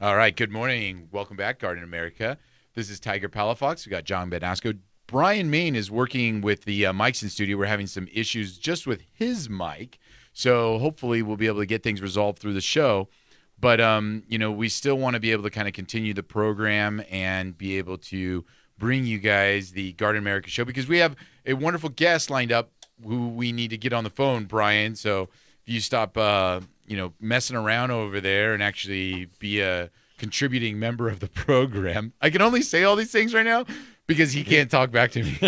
All right. Good morning. Welcome back, Garden America. This is Tiger Palafox. We got John Benasco. Brian Main is working with the mics in studio. We're having some issues just with his mic, so hopefully we'll be able to get things resolved through the show. But we still want to be able to kind of continue the program and be able to bring you guys the Garden America show because we have a wonderful guest lined up who we need to get on the phone, Brian. So if you stop, messing around over there and actually be a contributing member of the program. I can only say all these things right now because he can't talk back to me.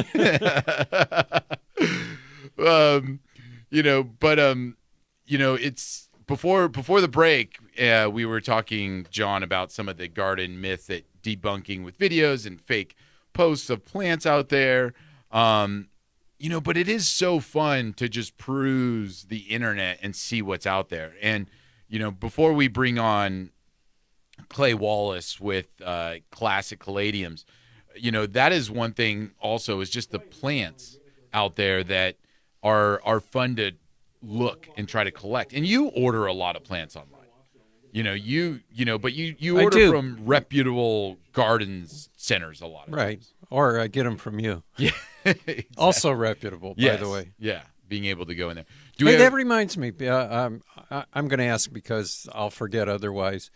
It's before the break, we were talking, John, about some of the garden myths that debunking with videos and fake posts of plants out there. But it is so fun to just peruse the internet and see what's out there. And, before we bring on Clay Wallace with classic caladiums, that is one thing also is just the plants out there that are fun to look and try to collect. And you order a lot of plants online. But you order from reputable gardens centers a lot of times. Or I get them from you. Yeah. Exactly. Also reputable, by the way. Yeah, being able to go in there. That reminds me. I'm going to ask because I'll forget otherwise.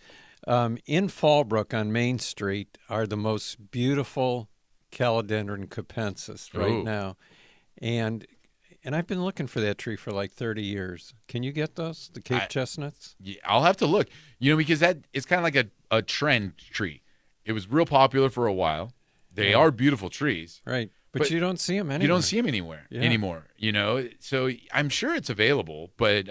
In Fallbrook on Main Street are the most beautiful Calodendron capensis right now. And I've been looking for that tree for like 30 years. Can you get those, the Cape chestnuts? Yeah, I'll have to look. Because that it's kind of like a trend tree. It was real popular for a while. They are beautiful trees. Right. But you don't see them anywhere. You don't see them anymore, So I'm sure it's available, but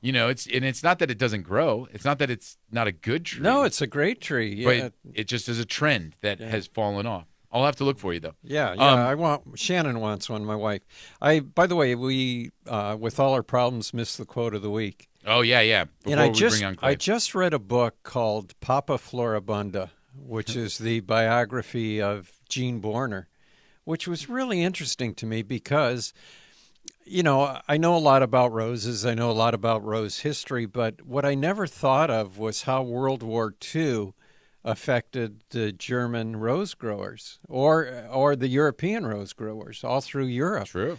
it's not that it doesn't grow. It's not that it's not a good tree. No, it's a great tree. Yeah. But it just is a trend that has fallen off. I'll have to look for you though. Yeah. Shannon wants one, my wife. By the way, we with all our problems missed the quote of the week. Oh yeah. And I just read a book called Papa Floribunda, which is the biography of Gene Borner, which was really interesting to me because, I know a lot about roses. I know a lot about rose history, but what I never thought of was how World War II affected the German rose growers or the European rose growers all through Europe. True.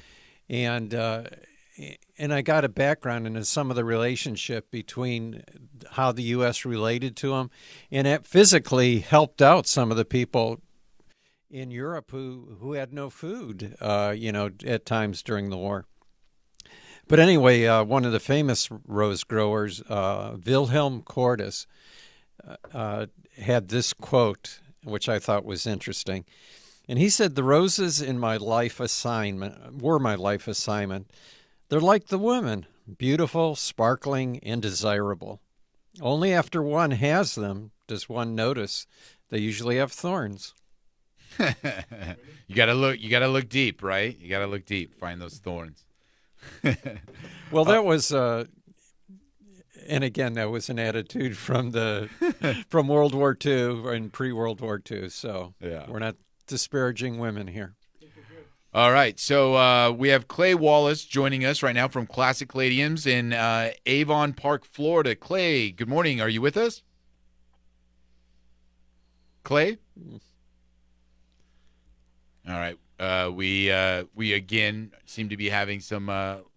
And I got a background into some of the relationship between how the U.S. related to them, and it physically helped out some of the people in Europe who had no food, at times during the war. But anyway, one of the famous rose growers, Wilhelm Cordes, had this quote, which I thought was interesting. And he said, "The roses in my life assignment were my life assignment. They're like the women, beautiful, sparkling, and desirable. Only after one has them does one notice they usually have thorns." You gotta look deep, right? You gotta look deep, find those thorns. Well, that was, and again, that was an attitude from World War II and pre-World War II. So we're not disparaging women here. All right, so we have Clay Wallace joining us right now from Classic Caladiums in Avon Park, Florida. Clay, good morning. Are you with us? Clay? All right. We again seem to be having some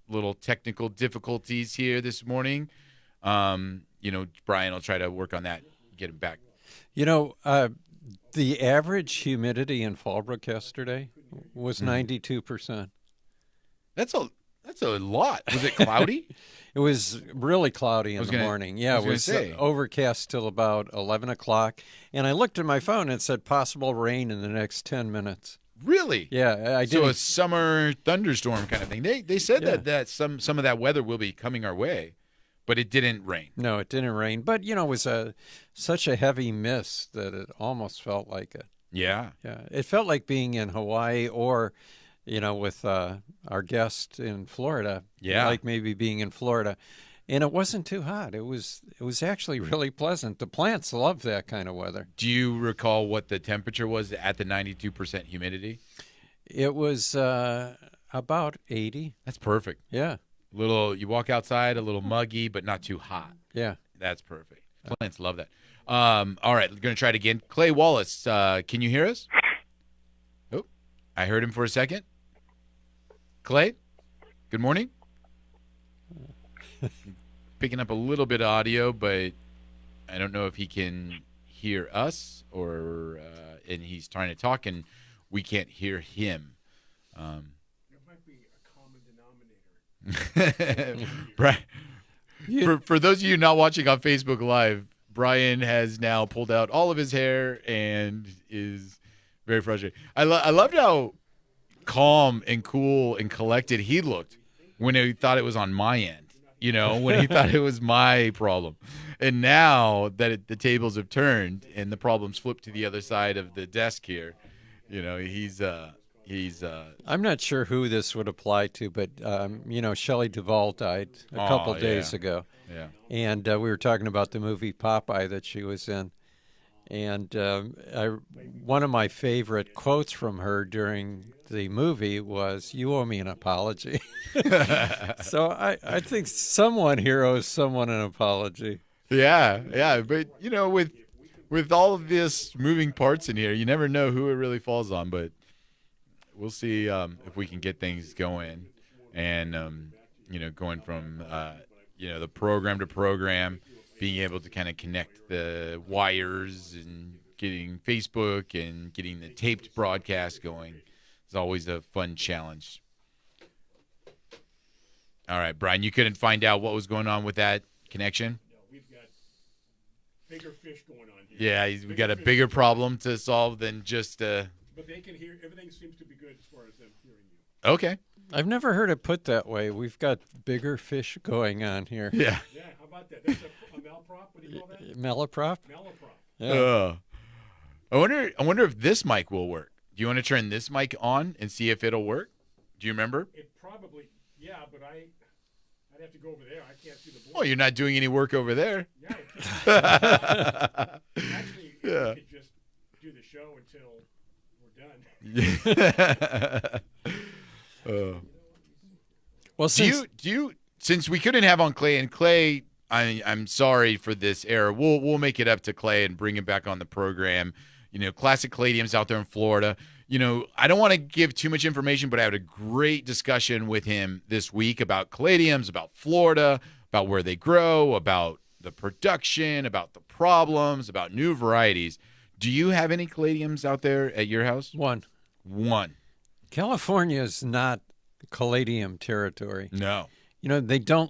little technical difficulties here this morning. Brian will try to work on that, get him back. The average humidity in Fallbrook yesterday was 92%. That's a lot. Was it cloudy? It was really cloudy in the morning. Yeah, it was overcast till about 11 o'clock. And I looked at my phone and it said possible rain in the next 10 minutes. Really? Yeah, I did. So a summer thunderstorm kind of thing. They said that some of that weather will be coming our way, but it didn't rain. No, it didn't rain. But it was such a heavy mist that it almost felt like it. Yeah. Yeah, it felt like being in Hawaii or, with our guest in Florida. Yeah, like maybe being in Florida. And it wasn't too hot. It was actually really pleasant. The plants love that kind of weather. Do you recall what the temperature was at the 92% humidity? It was about 80. That's perfect. Yeah. You walk outside a little muggy, but not too hot. Yeah. That's perfect. Plants love that. All right, going to try it again. Clay Wallace, can you hear us? Oh, I heard him for a second. Clay, good morning. Picking up a little bit of audio, but I don't know if he can hear us or and he's trying to talk and we can't hear him. There might be a common denominator. Right. For those of you not watching on Facebook Live, Brian has now pulled out all of his hair and is very frustrated. I loved how calm and cool and collected he looked when he thought it was on my end. When he thought it was my problem. And now that the tables have turned and the problem's flipped to the other side of the desk here, he's I'm not sure who this would apply to, but Shelley Duvall died a couple days ago. Yeah. And we were talking about the movie Popeye that she was in. And one of my favorite quotes from her during the movie was, "You owe me an apology." So I think someone here owes someone an apology. Yeah. But, with all of this moving parts in here, you never know who it really falls on. But we'll see if we can get things going and, going from, the program to program, being able to kind of connect the wires and getting Facebook and getting the taped broadcast going is always a fun challenge. All right, Brian, you couldn't find out what was going on with that connection? No, we've got bigger fish going on here. Yeah, we got a bigger problem to solve than just But they can hear. Everything seems to be good as far as them hearing you. Okay. I've never heard it put that way. We've got bigger fish going on here. Yeah. Yeah, how about that? That's a malprop? What do you call that? Malaprop? Malaprop. Yeah. I wonder if this mic will work. Do you want to turn this mic on and see if it'll work? Do you remember? It probably, yeah, but I'd have to go over there. I can't see the board. Oh, you're not doing any work over there. Yeah, actually, we could just do the show until we're done. Well, do you since we couldn't have on Clay, and Clay, I'm sorry for this error. We'll make it up to Clay and bring him back on the program. Classic Caladium's out there in Florida. I don't want to give too much information, but I had a great discussion with him this week about Caladiums, about Florida, about where they grow, about the production, about the problems, about new varieties. Do you have any Caladiums out there at your house? One. California is not caladium territory. No. They do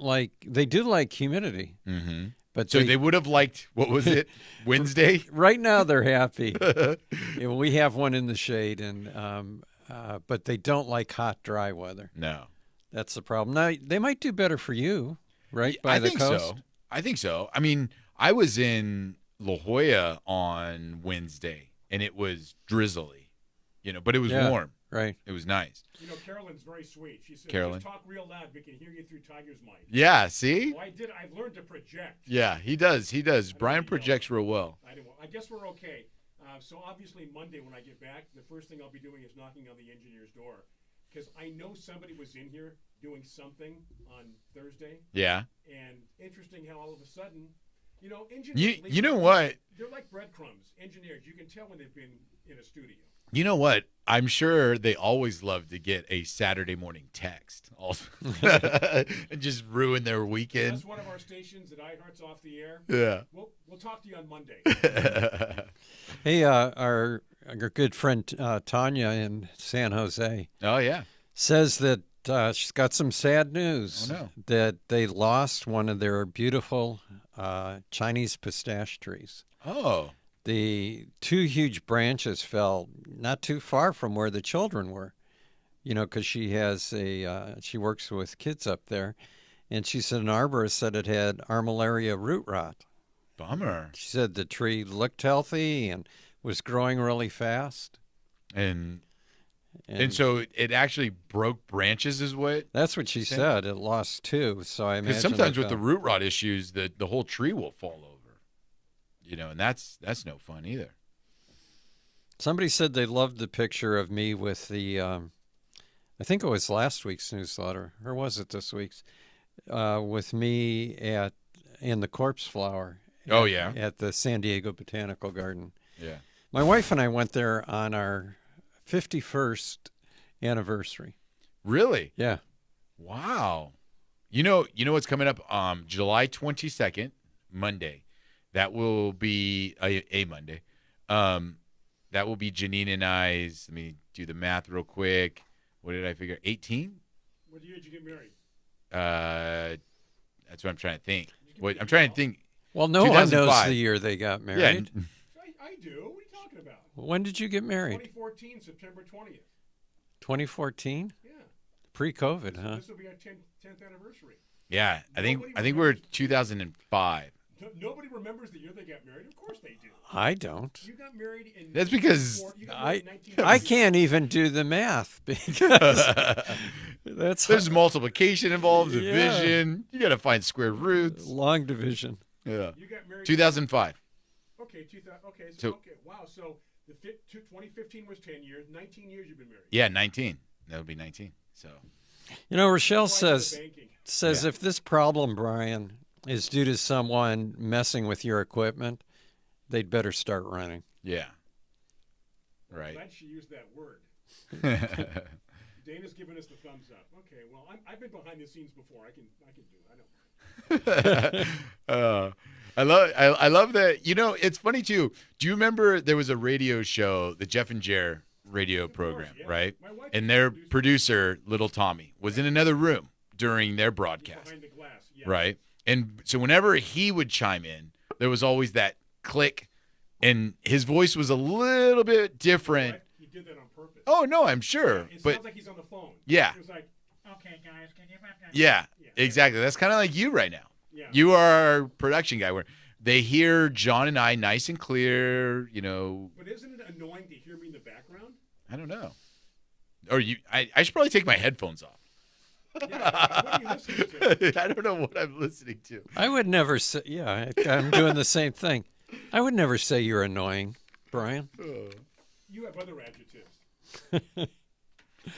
like humidity. Mm-hmm. But so they would have liked, what was it, Wednesday? Right now they're happy. We have one in the shade, but they don't like hot, dry weather. No. That's the problem. Now, they might do better for you, right, by the coast? I think so. I mean, I was in La Jolla on Wednesday, and it was drizzly, but it was warm. Right. It was nice. Carolyn's very sweet. She said, Carolyn? Just talk real loud. We can hear you through Tiger's mic. Yeah, see? Well, I've learned to project. Yeah, he does. Brian projects real well. I guess we're okay. So obviously Monday when I get back, the first thing I'll be doing is knocking on the engineer's door. Because I know somebody was in here doing something on Thursday. Yeah. And interesting how all of a sudden, engineers... You know what? They're like breadcrumbs. Engineers, you can tell when they've been in a studio. You know what? I'm sure they always love to get a Saturday morning text also. And just ruin their weekend. That's one of our stations that iHeart's off the air. Yeah. We'll talk to you on Monday. Hey, our good friend Tanya in San Jose. Oh, yeah. Says that she's got some sad news. Oh, no. That they lost one of their beautiful Chinese pistache trees. Oh. The two huge branches fell not too far from where the children were, because she works with kids up there. And she said an arborist said it had armillaria root rot. Bummer. She said the tree looked healthy and was growing really fast. And so it actually broke branches is what? That's what she said. It lost two. So I imagine. Because sometimes with the root rot issues, the whole tree will fall over. And that's no fun either. Somebody said they loved the picture of me with the, I think it was last week's newsletter, or was it this week's, with me in the corpse flower Oh, yeah. at the San Diego Botanical Garden. Yeah. My wife and I went there on our 51st anniversary. Really? Yeah. Wow. You know what's coming up? July 22nd, Monday. That will be a Monday. That will be Janine and I's. Let me do the math real quick. What did I figure? 18? What year did you get married? That's what I'm trying to think. I'm trying to think. Well, no one knows 2005. the year they got Yeah. married. I do. What are you talking about? When did you get married? 2014, September 20th. 2014? Yeah. Pre-COVID, huh? This will be our 10th anniversary. Yeah. I think Nobody we're remembers. 2005. Nobody remembers the year they got married. Of course they do. I don't. You got married in. That's because you got married in I 1990. can't even do the math because that's There's multiplication involved, Yeah. division. You got to find square roots. long division. Yeah. You got married. 2005. Okay, 2000. Okay, So- okay. Wow. So 2015 was 10 years. 19 years you've been married. Yeah, 19. That'll be 19. So. You know, Rochelle Price of says banking. Yeah. if this problem, Brian, is due to someone messing with your equipment, they'd better start running. Yeah. Right. Glad she used that word. Dana's giving us the thumbs up. Okay. Well, I've been behind the scenes before. I can do it. I don't mind. I love that. You know, it's funny too. Do you remember there was a radio show, the Jeff and Jer radio program, yeah. right? My wife And was their the producer. producer, little Tommy, was in another room during their broadcast, Behind the glass. Yeah. right? And so whenever he would chime in, there was always that click, and his voice was a little bit different. Right? He did that on purpose. Oh no, I'm sure, It but sounds like he's on the phone. Yeah. It was like, okay, guys, can you? yeah, Yeah. exactly. That's kind of like you right now. Yeah. You are our production guy, where they hear John and I nice and clear. You know, But isn't it annoying to hear me in the background? I don't know. Or I should probably take my headphones off. Yeah. What are you listening to? I don't know what I'm listening to. I would never say, I'm doing the same thing. I would never say you're annoying, Brian. You have other adjectives.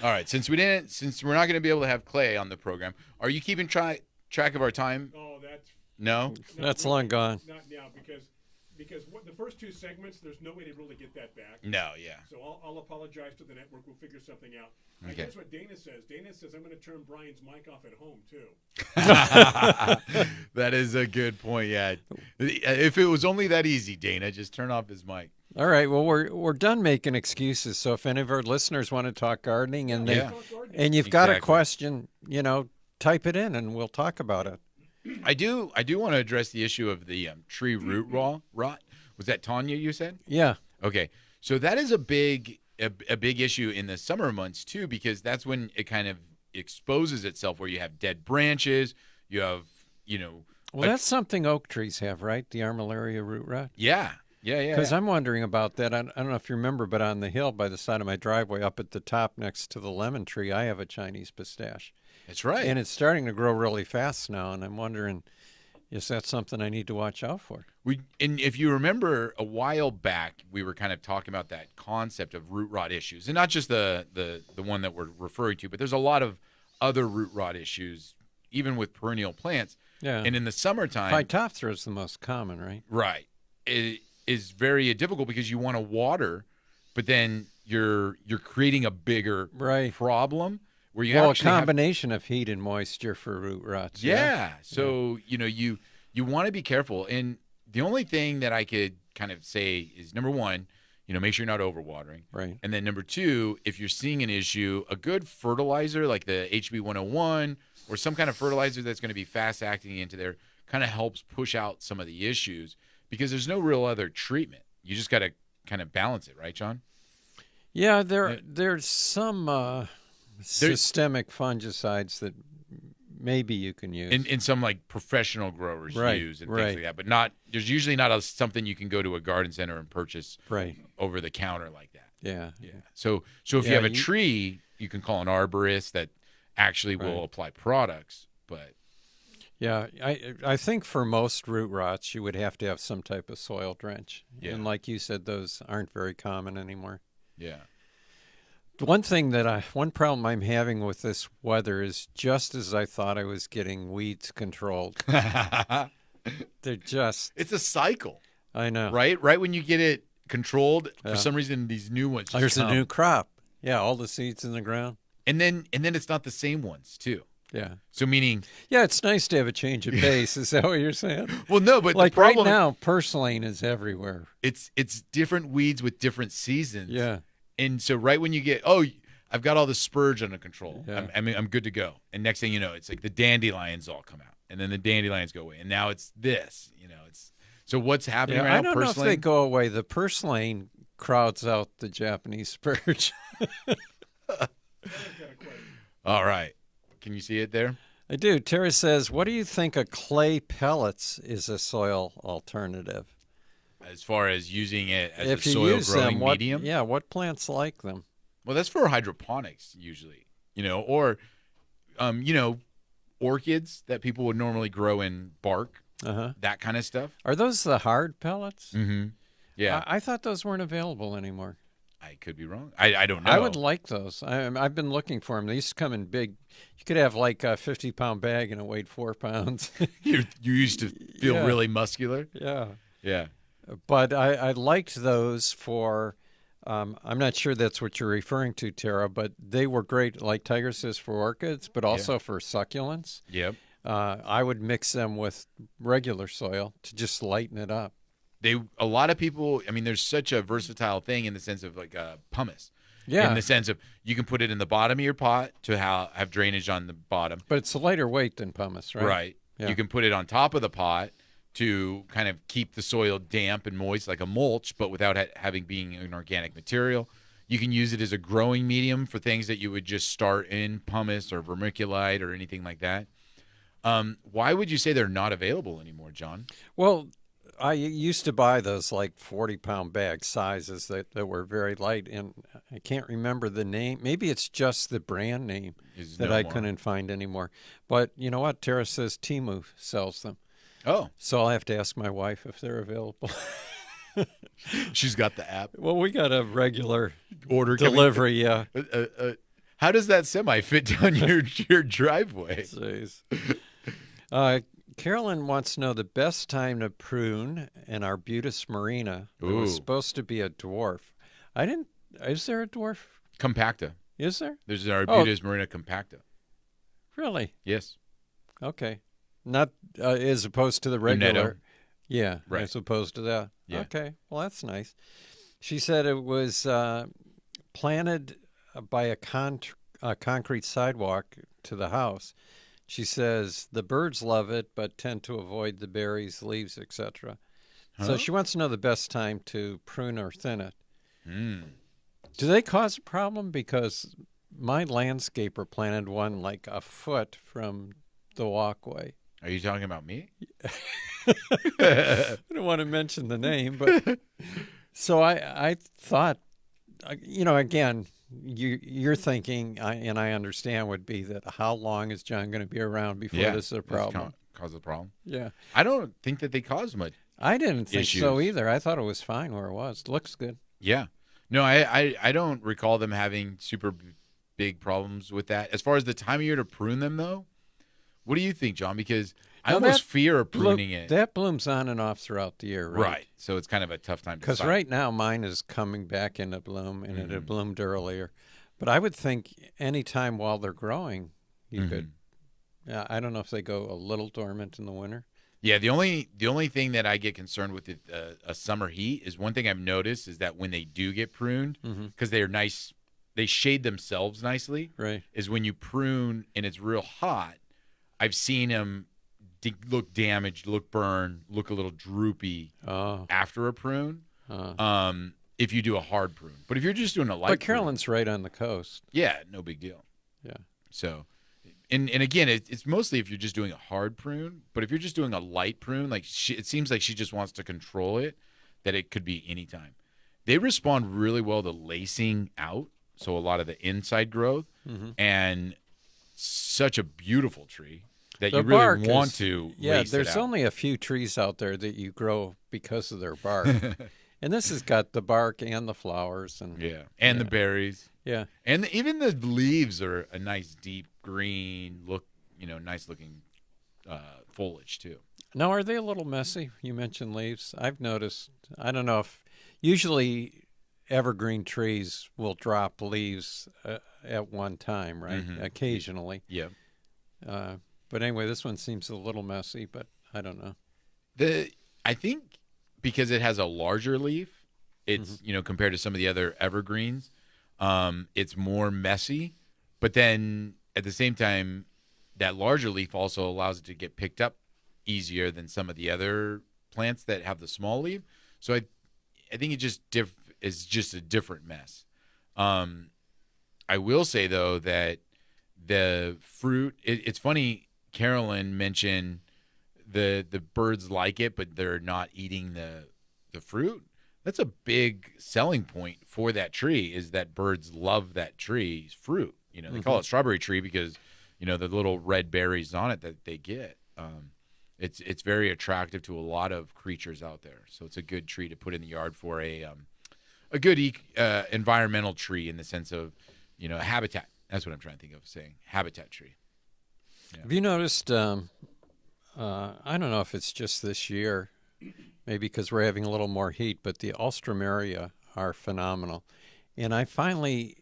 All right, since we're not going to be able to have Clay on the program, are you keeping track of our time? Oh, that's No. not That's really- long gone. Not now because what, the first two segments, there's no way to really get that back. No. Yeah. So I'll apologize to the network. We'll figure something out. And Okay. here's what Dana says. Dana says I'm going to turn Brian's mic off at home too. That is a good point. Yeah. If it was only that easy, Dana, just turn off his mic. All right. Well, we're done making excuses. So if any of our listeners want to talk gardening and Yeah. and you've got a Exactly. question, type it in and we'll talk about it. I do want to address the issue of the tree root rot. Was that Tanya you said? Yeah. Okay. So that is a big issue in the summer months too, because that's when it kind of exposes itself, where you have dead branches, you have, Well, that's something oak trees have, right? The armillaria root rot. yeah. Because I'm wondering about that. I don't know if you remember, but on the hill by the side of my driveway, up at the top next to the lemon tree, I have a Chinese pistache. That's right. And it's starting to grow really fast now. And I'm wondering, is that something I need to watch out for? And if you remember a while back, we were kind of talking about that concept of root rot issues, and not just the one that we're referring to, but there's a lot of other root rot issues, even with perennial plants. Yeah. And in the summertime, Phytophthora is the most common, right? right, it is very difficult because you want to water, but then you're creating a bigger Right. problem where you Well, a actually have combination of heat and moisture for root rots. Yeah. So, you want to be careful. And the only thing that I could kind of say is, number one, make sure you're not overwatering. Right. And then number two, if you're seeing an issue, a good fertilizer like the HB 101 or some kind of fertilizer that's going to be fast acting into there kind of helps push out some of the issues, because there's no real other treatment. You just got to kind of balance it, right, John? Yeah, there's some systemic fungicides that maybe you can use. In some like professional growers Right, use and right. things like that, but there's usually not something you can go to a garden center and purchase Right. over the counter like that. Yeah. Yeah. So if you Yeah, have a you- tree, you can call an arborist that actually will Right. apply products. But Yeah, I think for most root rots, you would have to have some type of soil drench. Yeah. And like you said, those aren't very common anymore. yeah, One problem I'm having with this weather is just as I thought I was getting weeds controlled, They're just, It's a cycle, I know. right? Right when you get it controlled, Yeah. for some reason these new ones just There's a come. new crop. Yeah, all the seeds in the ground. and then it's not the same ones too. Yeah. So meaning, Yeah, it's nice to have a change of pace. Is that what you're saying? well, no, but Like the problem, right now, purslane is everywhere. it's different weeds with different seasons. Yeah. And so right when you get, I've got all the spurge under control. Yeah. I'm good to go. And next thing you know, it's like the dandelions all come out, and then the dandelions go away, and now it's this. It's so what's happening Yeah, right I now. don't know if Personally, they go away. The purslane crowds out the Japanese spurge. all right. Can you see it there? I do. Tara says, what do you think of clay pellets is a soil alternative? As far as using it as If a you soil use growing them, what, medium, yeah, what plants like them? well, that's for hydroponics usually. Or orchids that people would normally grow in bark, Uh-huh. that kind of stuff. Are those the hard pellets? Mm-hmm. Yeah, I thought those weren't available anymore. I could be wrong. I don't know. I would like those. I've been looking for them. They used to come in big. You could have like a 50-pound bag and it weighed 4 pounds. You used to feel Yeah. really muscular. Yeah. Yeah. But I liked those for, I'm not sure that's what you're referring to, Tara, but they were great, like Tiger says, for orchids, but also for succulents. Yep. I would mix them with regular soil to just lighten it up. A lot of people, I mean, there's such a versatile thing in the sense of like pumice. Yeah. In the sense of you can put it in the bottom of your pot to have drainage on the bottom. But it's a lighter weight than pumice, right? Right. Yeah. You can put it on top of the pot to kind of keep the soil damp and moist like a mulch, but without having being an organic material. You can use it as a growing medium for things that you would just start in pumice or vermiculite or anything like that. Why would you say they're not available anymore, John? Well, I used to buy those like 40-pound bag sizes that were very light, and I can't remember the name. Maybe it's just the brand name that I couldn't find anymore. But you know what? Tara says Temu sells them. Oh. So I'll have to ask my wife if they're available. She's got the app. Well, we got a regular Order delivery, yeah. How does that semi fit down your driveway? Jeez. Carolyn wants to know the best time to prune an Arbutus marina. It was Ooh. supposed to be a dwarf. Is there a dwarf? Compacta. Is there? There's an Arbutus marina compacta. Really? Yes. Okay. Not as opposed to the regular. Netto. Yeah, Right. as opposed to that. Yeah. Okay. Well, that's nice. She said it was planted by a concrete sidewalk to the house. She says the birds love it, but tend to avoid the berries, leaves, etc. So Huh? she wants to know the best time to prune or thin it. Mm. Do they cause a problem? Because my landscaper planted one like a foot from the walkway. Are you talking about me? I don't want to mention the name, but so I thought, again, you're thinking, and I understand, would be that how long is John going to be around before this is a problem? Cause a problem. Yeah. I don't think that they cause much. I didn't think so Issues. either. I thought it was fine where it was. Looks good. Yeah. No, I don't recall them having super big problems with that. As far as the time of year to prune them, though, what do you think, John? Because I Now almost that fear pruning it. That blooms on and off throughout the year, right? Right. So it's kind of a tough time to Because decide. right now mine is coming back into bloom, and it Mm-hmm. had bloomed earlier. But I would think any time while they're growing, you Mm-hmm. could. I don't know if they go a little dormant in the winter. Yeah, the only thing that I get concerned with a summer heat is one thing I've noticed is that when they do get pruned, because they're nice, they shade themselves nicely. Right. Is when you prune and it's real hot, I've seen them look damaged, look burned, look a little droopy Oh. after a prune. If you do a hard prune, but if you're just doing a light, But Carolyn's right on the coast. yeah, no big deal. Yeah. So, and again, it's mostly if you're just doing a hard prune. But if you're just doing a light prune, like it seems like she just wants to control it, that it could be any time. They respond really well to lacing out, so a lot of the inside growth, and such a beautiful tree that The you really bark want is- to. Yeah, lace it there's out. only a few trees out there that you grow because of their bark. And this has got the bark and the flowers. And the berries. yeah. And even the leaves are a nice deep green look, nice looking foliage too. Now, are they a little messy? You mentioned leaves. I've noticed, I don't know if usually evergreen trees will drop leaves at one time, right? Mhm. Occasionally. Yeah. But anyway, this one seems a little messy, but I don't know. I think because it has a larger leaf, it's compared to some of the other evergreens, it's more messy. But then at the same time, that larger leaf also allows it to get picked up easier than some of the other plants that have the small leaf. So I think it just is just a different mess. I will say though that the fruit. It's funny. Carolyn mentioned the birds like it, but they're not eating the fruit. That's a big selling point for that tree. Is that birds love that tree's fruit? They call it strawberry tree because the little red berries on it that they get. It's very attractive to a lot of creatures out there. So it's a good tree to put in the yard for a good environmental tree in the sense of a habitat. That's what I'm trying to think of saying. Habitat tree. Yeah. Have you noticed, I don't know if it's just this year, maybe because we're having a little more heat, but the alstroemeria are phenomenal. And I finally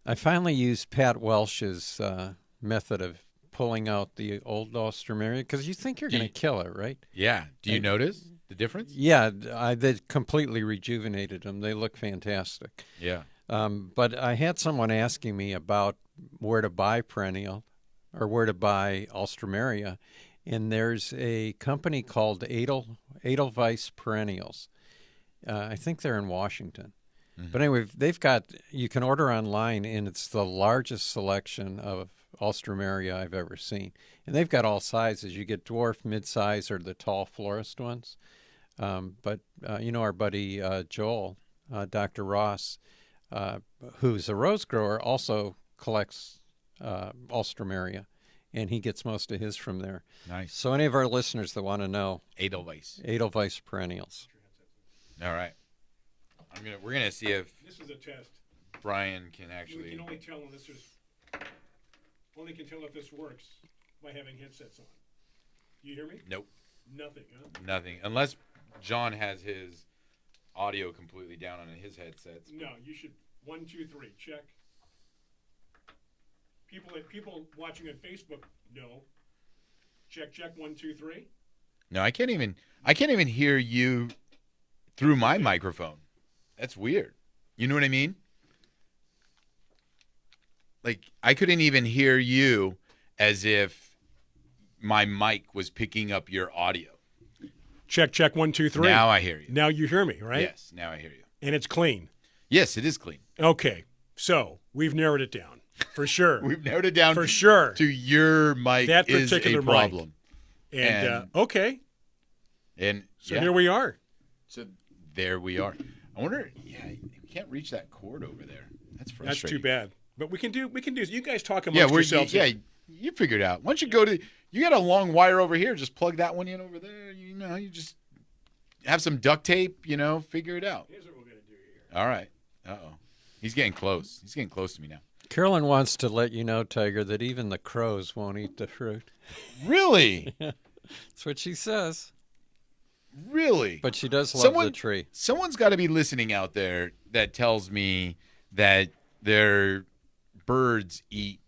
used Pat Welsh's method of pulling out the old alstroemeria because you think you're going to kill it, right? Yeah. Do you notice the difference? Yeah, they completely rejuvenated them. They look fantastic. Yeah. But I had someone asking me about where to buy perennial or where to buy alstroemeria, and there's a company called Edelweiss Perennials. I think they're in Washington. But anyway, you can order online, and it's the largest selection of alstroemeria I've ever seen. And they've got all sizes. You get dwarf, mid-size, or the tall florist ones. But our buddy Joel, Dr. Ross, who's a rose grower, also collects alstroemeria, and he gets most of his from there. Nice. So any of our listeners that want to know, Edelweiss Perennials. All right. We're gonna see if This is a test. Brian can actually. We can only tell if this works by having headsets on. You hear me? Nope. Nothing, huh? Nothing. Unless John has his audio completely down on his headsets. No, you should. 1, 2, 3. Check. People watching on Facebook, no. Check. 1, 2, 3. No, I can't even hear you through my microphone. That's weird. You know what I mean? Like, I couldn't even hear you as if my mic was picking up your audio. Check. 1, 2, 3. Now I hear you. Now you hear me, right? Yes, now I hear you. And it's clean. Yes, it is clean. Okay, so we've narrowed it down for sure. We've narrowed it down for sure to your mic that is particular a problem. Mic. And okay, and so here we are. So there we are. I wonder. Yeah, we can't reach that cord over there. That's frustrating. That's too bad. But we can do. You guys talk amongst yourselves. Yeah, you figure it out. Once you go to, you got a long wire over here. Just plug that one in over there. You just have some duct tape. Figure it out. Here's what we're gonna do here. All right. Uh-oh. He's getting close. He's getting close to me now. Carolyn wants to let you know, Tiger, that even the crows won't eat the fruit. Really? That's what she says. Really? But she does love the tree. Someone's got to be listening out there that tells me that their birds eat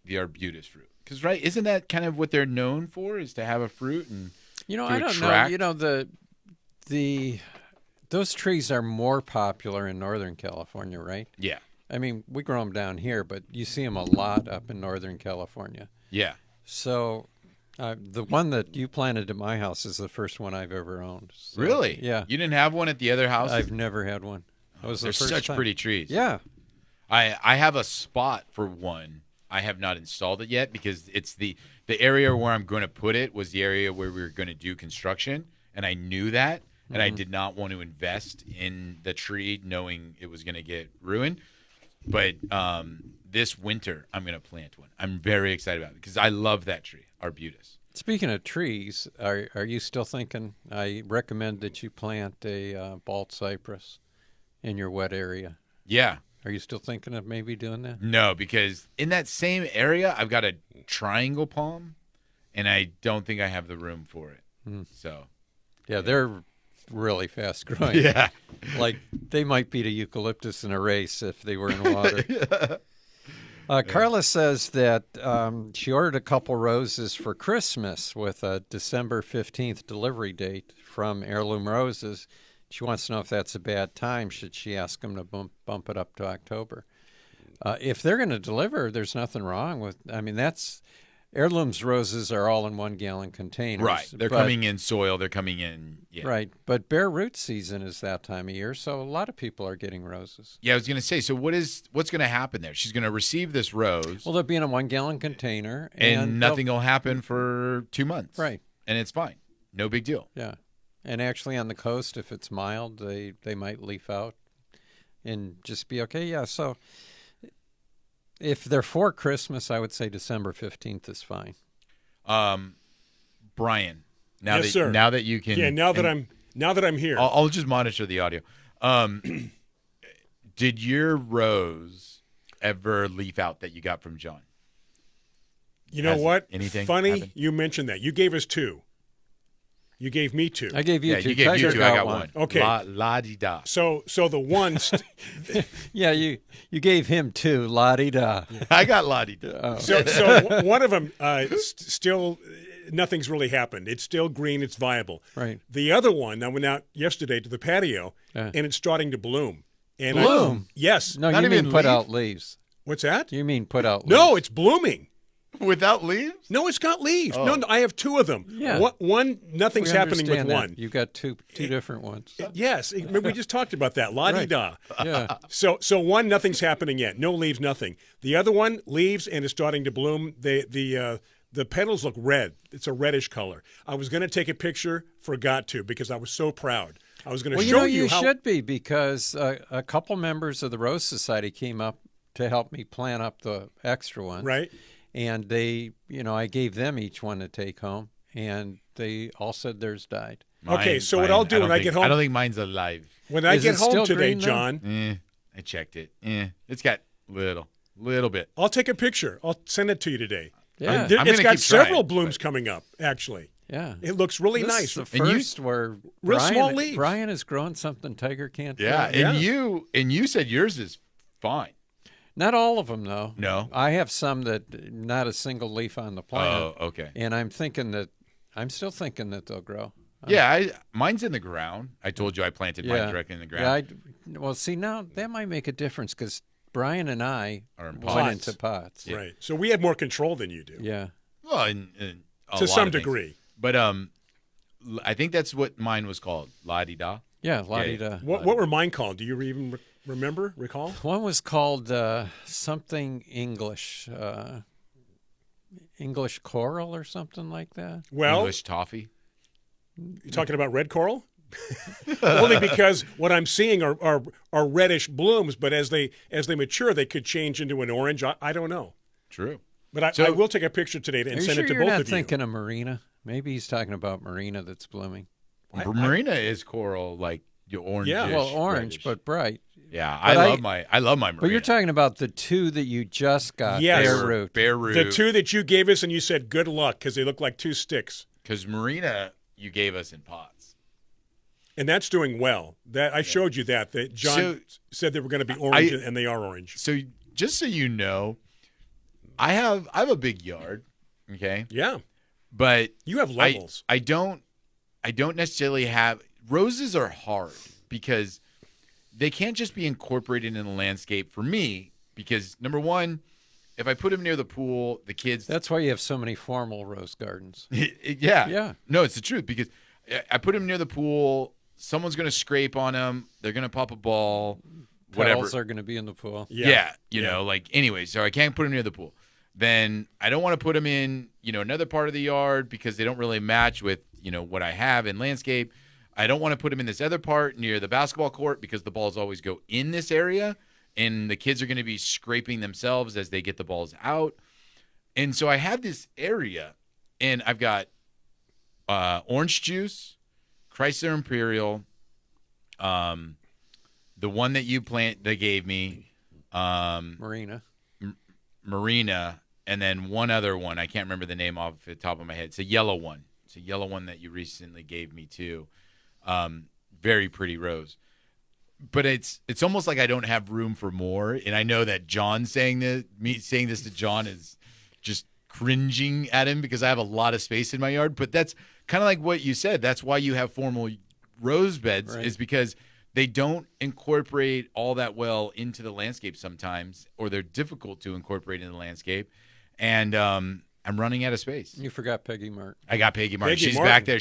the arbutus fruit. Because, right, isn't that kind of what they're known for, is to have a fruit and I don't know. Those trees are more popular in Northern California, right? Yeah. I mean, we grow them down here, but you see them a lot up in Northern California. Yeah. So the one that you planted at my house is the first one I've ever owned. So, really? Yeah. You didn't have one at the other house? I've never had one. They're such pretty trees. Yeah. I have a spot for one. I have not installed it yet because it's the area where I'm going to put it was the area where we were going to do construction, and I knew that. And I did not want to invest in the tree knowing it was going to get ruined. But this winter, I'm going to plant one. I'm very excited about it because I love that tree, arbutus. Speaking of trees, are you still thinking? I recommend that you plant a bald cypress in your wet area. Yeah. Are you still thinking of maybe doing that? No, because in that same area, I've got a triangle palm, and I don't think I have the room for it. So, Yeah, they're really fast growing. yeah. Like they might beat a eucalyptus in a race if they were in water. Carla says that she ordered a couple roses for Christmas with a December 15th delivery date from Heirloom Roses. She wants to know if that's a bad time. Should she ask them to bump it up to October? If they're going to deliver, there's nothing wrong with. I mean, Heirloom's roses are all in 1-gallon containers. Right. They're coming in soil. They're coming in. Yeah. Right. But bare root season is that time of year, so a lot of people are getting roses. Yeah, I was going to say, so what's going to happen there? She's going to receive this rose. Well, they'll be in a 1-gallon container. And nothing will happen for 2 months. Right. And it's fine. No big deal. Yeah. And actually on the coast, if it's mild, they might leaf out and just be okay. Yeah, so if they're for Christmas, I would say December 15th is fine. Brian, now Yes, sir. now that you can, Yeah, now that I'm here. I'll just monitor the audio. Did your rose ever leaf out that you got from John? You know what? Anything funny happened? you mentioned that. You gave us 2. You gave me 2. I gave you Yeah, two. you gave you Tiger 2. I got one. Okay. La di da. So the one Yeah, you gave him 2. La-di-da. I got la di da. so one of them still nothing's really happened. It's still green. It's viable. Right. The other one, I went out yesterday to the patio, Yeah. and it's starting to bloom. And Bloom? yes. No, Not you even mean put leaf? out leaves. What's that? You mean put out leaves. No, it's blooming. Without leaves? No, it's got leaves. Oh. No, I have 2 of them. Yeah. One nothing's We happening with understand that. one. You've got two different ones. Yes, we just talked about that. La-di-da. Yeah. So one, nothing's happening yet. No leaves, nothing. The other one, leaves, and is starting to bloom. The petals look red. It's a reddish color. I was going to take a picture, forgot to because I was so proud. I was going to Well, show you how. should be because a couple members of the Rose Society came up to help me plan up the extra ones. Right. And they, I gave them each one to take home, and they all said theirs died. Okay, so what I'll do when I get home- I don't think mine's alive. When I Is get it home still today, green, though? John, I checked it. It's got little bit. I'll take a picture. I'll send it to you today. Yeah. I'm It's gonna got keep several trying, blooms coming up, actually. Yeah. It looks really This nice. is the And you- first where Real Brian, small leaves. Brian has grown something Tiger can't Yeah, grow. and you said yours is fine. Not all of them, though. No? I have some that not a single leaf on the plant. Oh, okay. And I'm still thinking that they'll grow. Yeah, mine's in the ground. I told you I planted mine Yeah. directly in the ground. Yeah, well, see, now that might make a difference because Brian and I Are in went pots. into pots. Right. So we have more control than you do, Yeah. Well, in a to lot some of things. degree. But I think that's what mine was called. La di da. Yeah, la-di-da. What were mine called? Do you even recall? One was called something English, English coral or something like that. Well, English toffee. you're talking about red coral? Only because what I'm seeing are reddish blooms, but as they mature, they could change into an orange. I don't know. True. But So- I will take a picture today and Are you send sure it to you're both not of you. thinking of Marina? Maybe he's talking about Marina that's blooming. Marina is coral, like your orange. Yeah. Well, orange, but bright. yeah, but I love my Marina. But you're talking about the 2 that you just got. Yes. Bare root. bare root. The 2 that you gave us, and you said good luck because they look like 2 sticks, because Marina you gave us in pots. and that's doing well. That I showed you that John said they were going to be orange, and they are orange. So just so you know, I have a big yard. Okay, Yeah, but you have levels. I don't necessarily have roses are hard because they can't just be incorporated in the landscape for me because number one, if I put them near the pool, the kids That's why you have so many formal rose gardens. yeah. Yeah. No, it's the truth because I put them near the pool, someone's going to scrape on them, they're going to pop a ball, whatever. Petals are going to be in the pool. Yeah, you know, like anyway, so I can't put them near the pool. Then I don't want to put them in, another part of the yard because they don't really match with, what I have in landscape. I don't want to put them in this other part near the basketball court because the balls always go in this area and the kids are going to be scraping themselves as they get the balls out. And so I have this area and I've got orange juice, Chrysler Imperial, the one that they gave me, Marina. Marina, and then one other one. I can't remember the name off the top of my head. It's a yellow one. It's a yellow one that you recently gave me too. Very pretty rose. But it's almost like I don't have room for more. And I know that John saying this to John is just cringing at him because I have a lot of space in my yard. But that's kind of like what you said. That's why you have formal rose beds, Right. is because they don't incorporate all that well into the landscape sometimes, or they're difficult to incorporate in the landscape. And I'm running out of space. You forgot Peggy Martin. I got Peggy Martin. Peggy She's Martin. back there.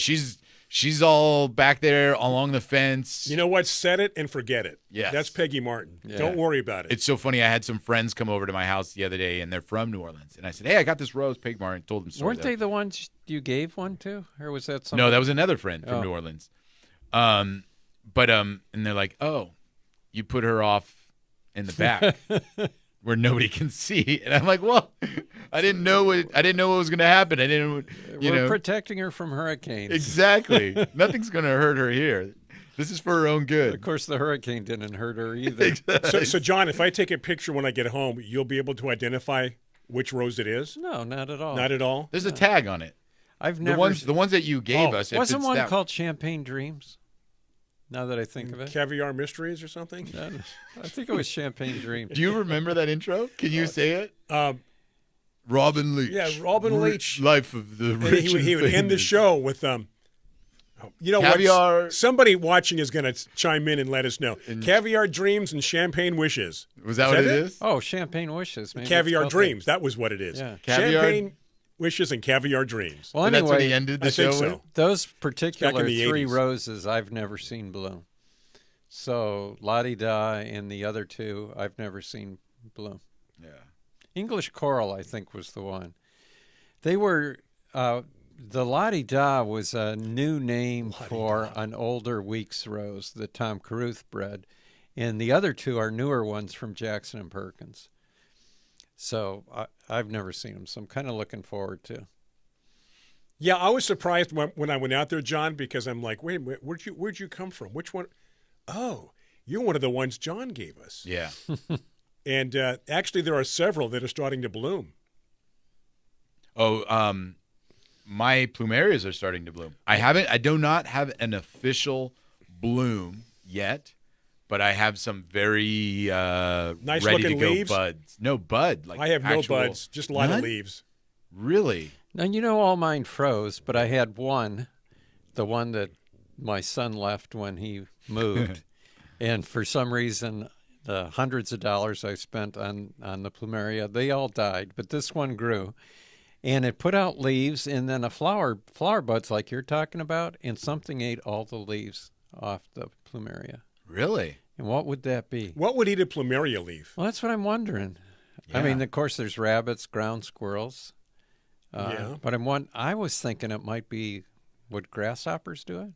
She's all back there along the fence. You know what? Set it and forget it. Yes. That's Peggy Martin. Yeah. Don't worry about it. It's so funny. I had some friends come over to my house the other day, and they're from New Orleans. And I said, "Hey, I got this rose, Peggy Martin." Told them. Weren't they the ones you gave one to, or was that something? No, that was another friend from Oh. New Orleans. And they're like, "Oh, you put her off in the back where nobody can see." And I'm like, "Well, I didn't know what was going to happen. I didn't, We're protecting her from hurricanes. exactly. Nothing's going to hurt her here. This is for her own good." Of course, the hurricane didn't hurt her either. So, John, if I take a picture when I get home, you'll be able to identify which rose it is? No, not at all. Not at all? There's a tag on it. I've The never. ones that you gave Oh, us. if Wasn't it's one that- called Champagne Dreams? Now that I think of it, Caviar Mysteries or something? I think it was Champagne Dreams. Do you remember that intro? Can you say it? Um, Robin Leach. Yeah, Robin Leach. Life of the and rich. he would end the famous. show with, you know Caviar- what? Somebody watching is going to chime in and let us know. Caviar Dreams and Champagne Wishes. Was that what it it? is? Oh, Champagne Wishes. Maybe Caviar it's called Dreams. That was what it is. Yeah. Caviar- Champagne Wishes and Caviar Dreams. Well, And that's what he anyway, ended the I show think so. with? those Back particular in the three 80s. roses I've never seen bloom. So Lottie Da and the other two I've never seen bloom. Yeah. English Coral, I think, was the one. They were the Lottie Da was a new name for an older Weeks rose that Tom Caruth bred, and the other two are newer ones from Jackson and Perkins. So I've never seen them, so I'm kind of looking forward to. Yeah, I was surprised when I went out there, John, because I'm like, wait a minute, where'd you come from? Which one? Oh, you're one of the ones John gave us. Yeah. And actually, there are several that are starting to bloom. Oh, my plumerias are starting to bloom. I do not have an official bloom yet, but I have some very Nice ready to looking go leaves? buds. No bud. Like I have no actual- buds, just a lot None? of leaves. Really? Now, you know, all mine froze, but I had one, the one that my son left when he moved. And for some reason, the hundreds of dollars I spent on the plumeria, they all died, but this one grew. And it put out leaves and then a flower buds like you're talking about, and something ate all the leaves off the plumeria. Really? And what would that be? What would eat a plumeria leaf? Well, that's what I'm wondering. I Yeah. mean, of course, there's rabbits, ground squirrels. Yeah. But I was thinking it might be, would grasshoppers do it?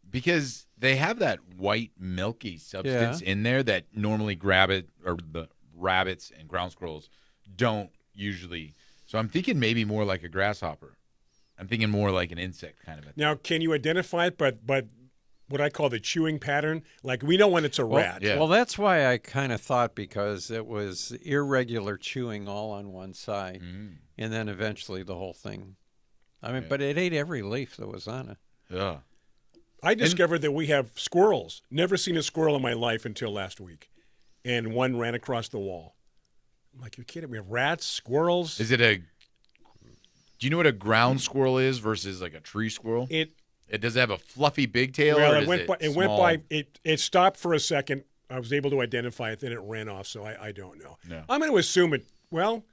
Because they have that white milky substance in there that normally the rabbits and ground squirrels don't usually. So I'm thinking maybe more like a grasshopper. I'm thinking more like an insect kind of a thing. Now, can you identify it? But what I call the chewing pattern, like we know when it's a rat. yeah. Well, that's why I kind of thought, because it was irregular chewing all on one side, and then eventually the whole thing. I mean, but it ate every leaf that was on it. Yeah. I discovered that we have squirrels. Never seen a squirrel in my life until last week, and one ran across the wall. I'm like, you're kidding? We have rats, squirrels. Do you know what a ground squirrel is versus like a tree squirrel? It Does it have a fluffy big tail? well, or it is went by. It went small? by. It stopped for a second. I was able to identify it. Then it ran off. So I don't know. No. I'm going to assume it. Well,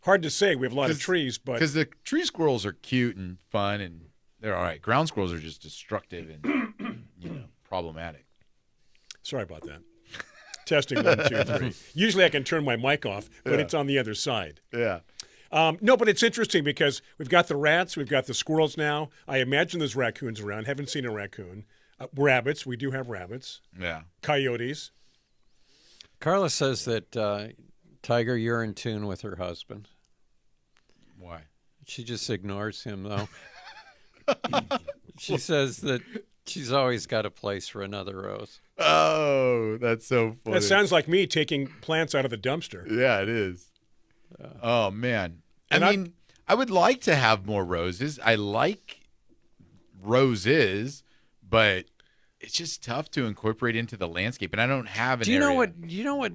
hard to say. We have a lot of trees, but Because the tree squirrels are cute and fun and they're all right. Ground squirrels are just destructive and problematic. sorry about that. Testing 1, 2, 3. Usually I can turn my mic off, but it's on the other side. Yeah. No, but it's interesting because we've got the rats, we've got the squirrels now. I imagine there's raccoons around. Haven't seen a raccoon. Rabbits, we do have rabbits. Yeah. Coyotes. Carla says that, Tiger, you're in tune with her husband. Why? She just ignores him, though. She says that she's always got a place for another rose. Oh, that's so funny. That sounds like me taking plants out of the dumpster. Yeah, it is. Oh man. And I mean, I would like to have more roses. I like rose is, but it's just tough to incorporate into the landscape. And I don't have an Do you area. know what? You know what?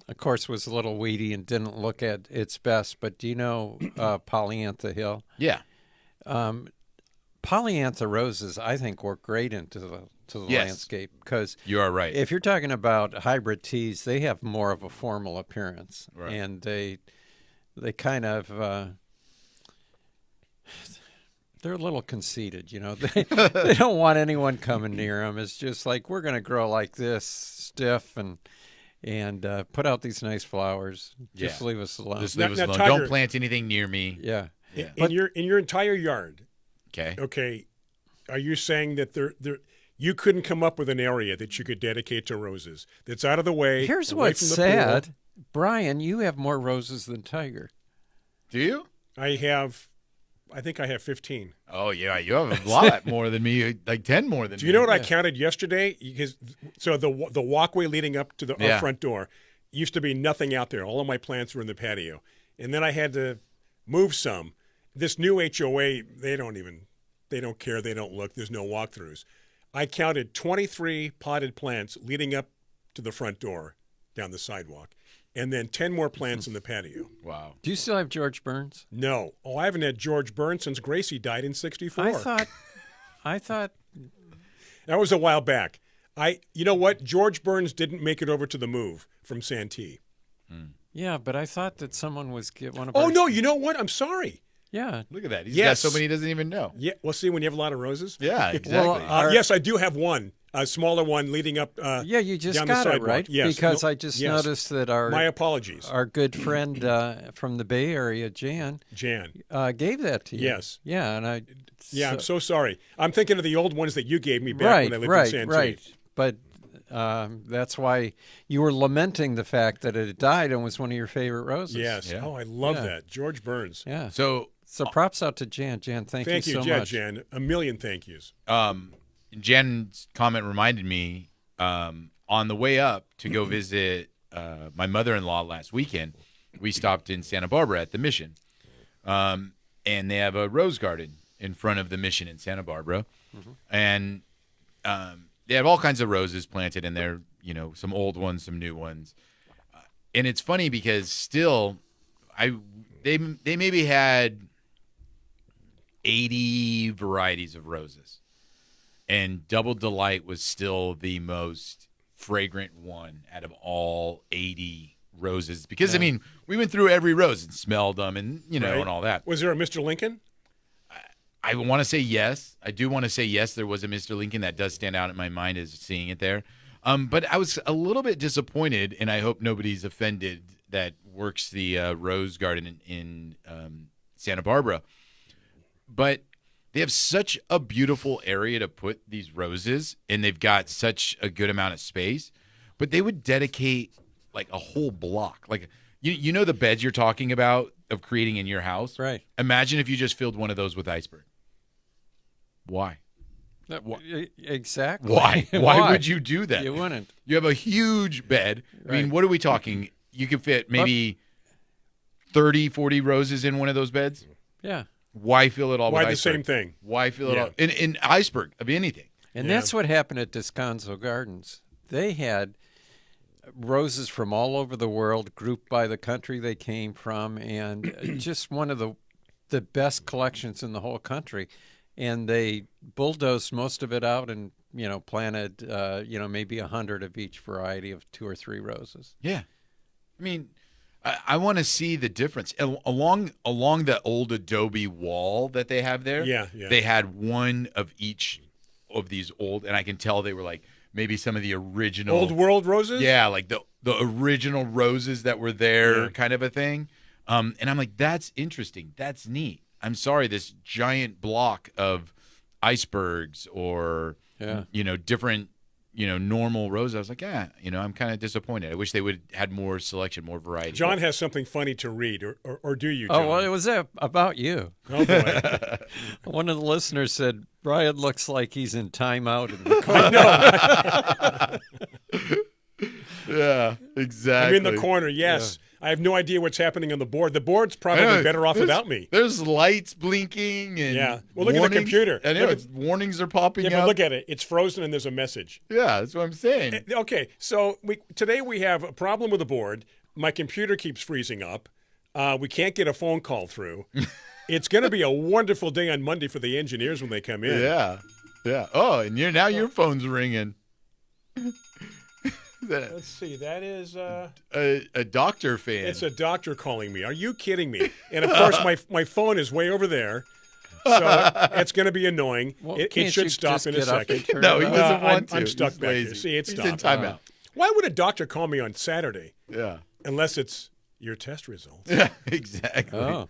Of course, was a little weedy and didn't look at its best. But do you know Polyantha Hill? Yeah. Polyantha roses, I think, work great into the Yes. landscape because You are right. if you're talking about hybrid teas, they have more of a formal appearance, Right. and they kind of they're a little conceited, you know. They don't want anyone coming near them. It's just like, we're going to grow like this, stiff, and put out these nice flowers. Just Yeah. leave us alone. Just leave us Now, alone. Tiger- Don't plant anything near me. Yeah. Yeah. In your entire yard, Okay. okay, are you saying that there you couldn't come up with an area that you could dedicate to roses that's out of the way? Here's away what's from the sad, pool? Brian. You have more roses than Tiger. Do you? I think I have 15. Oh, yeah. You have a lot more than me, like 10 more than me. Do you know what I counted yesterday? Because so the walkway leading up to our front door used to be nothing out there. All of my plants were in the patio, and then I had to move some. This new HOA, they don't care. They don't look. There's no walkthroughs. I counted 23 potted plants leading up to the front door down the sidewalk, and then 10 more plants in the patio. Wow. Do you still have George Burns? No. Oh, I haven't had George Burns since Gracie died in '64. I thought That was a while back. You know what? George Burns didn't make it over to the move from Santee. Yeah, but I thought that someone was one of Oh, our- no, you know what? I'm sorry. Yeah. Look at that. He's Yes. got so many he doesn't even know. Yeah, well, see, when you have a lot of roses. Yeah, exactly. Well, Yes, I do have one, a smaller one leading up. Yeah, you just down the got it sidewalk. right. Yes. Because No, I just yes. noticed that our My apologies, good friend from the Bay Area, Jan, Jan. gave that to you. Yes. Yeah, and Yeah, I'm so sorry. I'm thinking of the old ones that you gave me back right, when I lived right, in Santee. right. But that's why you were lamenting the fact that it had died and was one of your favorite roses. Yes. Yeah. Oh, I love Yeah. that. George Burns. Yeah. So, So props out to Jan. Jan, thank Thank you you, so Jan, much. Jan. A million thank yous. Jan's comment reminded me on the way up to go visit my mother-in-law last weekend, we stopped in Santa Barbara at the Mission. And they have a rose garden in front of the Mission in Santa Barbara. And they have all kinds of roses planted in there, you know, some old ones, some new ones. And it's funny because still they maybe had 80 varieties of roses. And Double Delight was still the most fragrant one out of all 80 roses. Because, I mean, we went through every rose and smelled them and, you know, Right. and all that. Was there a Mr. Lincoln? I want to say yes. I do want to say yes, there was a Mr. Lincoln. That does stand out in my mind as seeing it there. But I was a little bit disappointed, and I hope nobody's offended that works the rose garden in Santa Barbara. But they have such a beautiful area to put these roses, and they've got such a good amount of space. But they would dedicate like a whole block. Like you know the beds you're talking about of creating in your house? Right. Imagine if you just filled one of those with iceberg. Why? Exactly. Why? Why would you do that? You wouldn't. You have a huge bed. I mean, Right. what are we talking? You could fit maybe 30, 40 roses in one of those beds. Yeah. Why fill it all Why with the iceberg? same thing? Why fill it Yeah. all in iceberg of anything? And Yeah. that's what happened at Descanso Gardens. They had roses from all over the world, grouped by the country they came from, and just one of the best collections in the whole country. And they bulldozed most of it out and, you know, planted, maybe 100 of each variety of 2 or 3 roses. Yeah. I mean, I want to see the difference. Along the old adobe wall that they have there, Yeah. they had one of each of these old, and I can tell they were like maybe some of the original Old world roses? Yeah, like the original roses that were there, Yeah. kind of a thing. And I'm like, that's interesting. That's neat. I'm sorry, this giant block of icebergs or Yeah. different, normal roses. I was like, I'm kind of disappointed. I wish they would had more selection, more variety. John has something funny to read, or do you, John? Oh, well, it was about you. Oh, boy. One of the listeners said, Brian looks like he's in timeout. I know. Yeah, exactly. I'm in the corner, yes. I have no idea what's happening on the board. The board's probably better off without me. There's lights blinking and Well, look at the computer. I know warnings are popping but up. look at it. It's frozen and there's a message. Yeah, that's what I'm saying. Okay, so today we have a problem with the board. My computer keeps freezing up. We can't get a phone call through. It's going to be a wonderful day on Monday for the engineers when they come in. Yeah. Oh, and your phone's ringing. Let's see. That is a doctor fan. It's a doctor calling me. Are you kidding me? And of course, my phone is way over there, so it's going to be annoying. Well, it should stop in a second. No, he doesn't want to. I'm stuck He's back lazy. here. See, it's He's stopped. in timeout. Why would a doctor call me on Saturday? Yeah. Unless it's your test results. Yeah, exactly. Oh.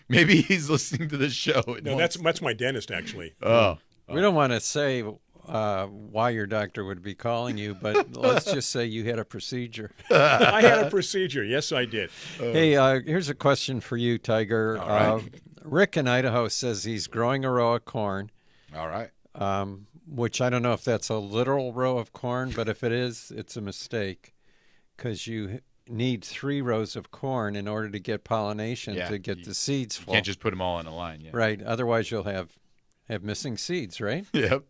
Maybe he's listening to the show. No, that's my dentist actually. Oh. We don't want to say why your doctor would be calling you, but let's just say you had a procedure. I had a procedure. Yes, I did. Hey, here's a question for you, Tiger. All right. Rick in Idaho says he's growing a row of corn, All right. which I don't know if that's a literal row of corn, but if it is, it's a mistake because you need 3 rows of corn in order to get pollination to get the seeds full. You can't just put them all in a line. Yeah. Right. Otherwise, you'll have missing seeds, right? Yep.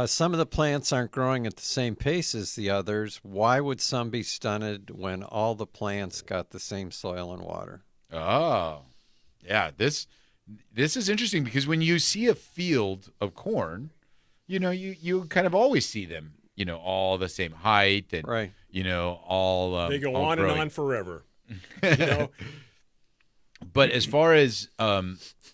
Some of the plants aren't growing at the same pace as the others. Why would some be stunted when all the plants got the same soil and water? Oh. Yeah, this is interesting because when you see a field of corn, you kind of always see them, all the same height and Right. all They go all on growing. and on forever. But as far as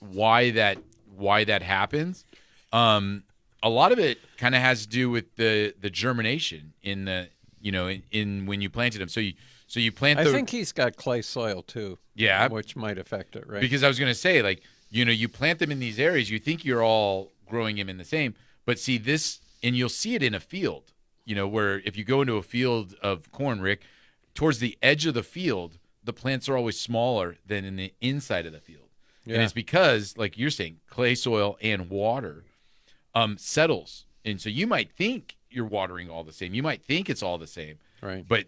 why that happens, a lot of it kind of has to do with the germination in the in when you planted them. So you plant. I think he's got clay soil too. Yeah, which might affect it, right? because I was going to say you plant them in these areas. You think you're all growing them in the same, but see this, and you'll see it in a field. Where if you go into a field of corn, Rick, towards the edge of the field, the plants are always smaller than in the inside of the field. Yeah. And it's because, like you're saying, clay soil and water settles. And so you might think you're watering all the same. You might think it's all the same. Right. But,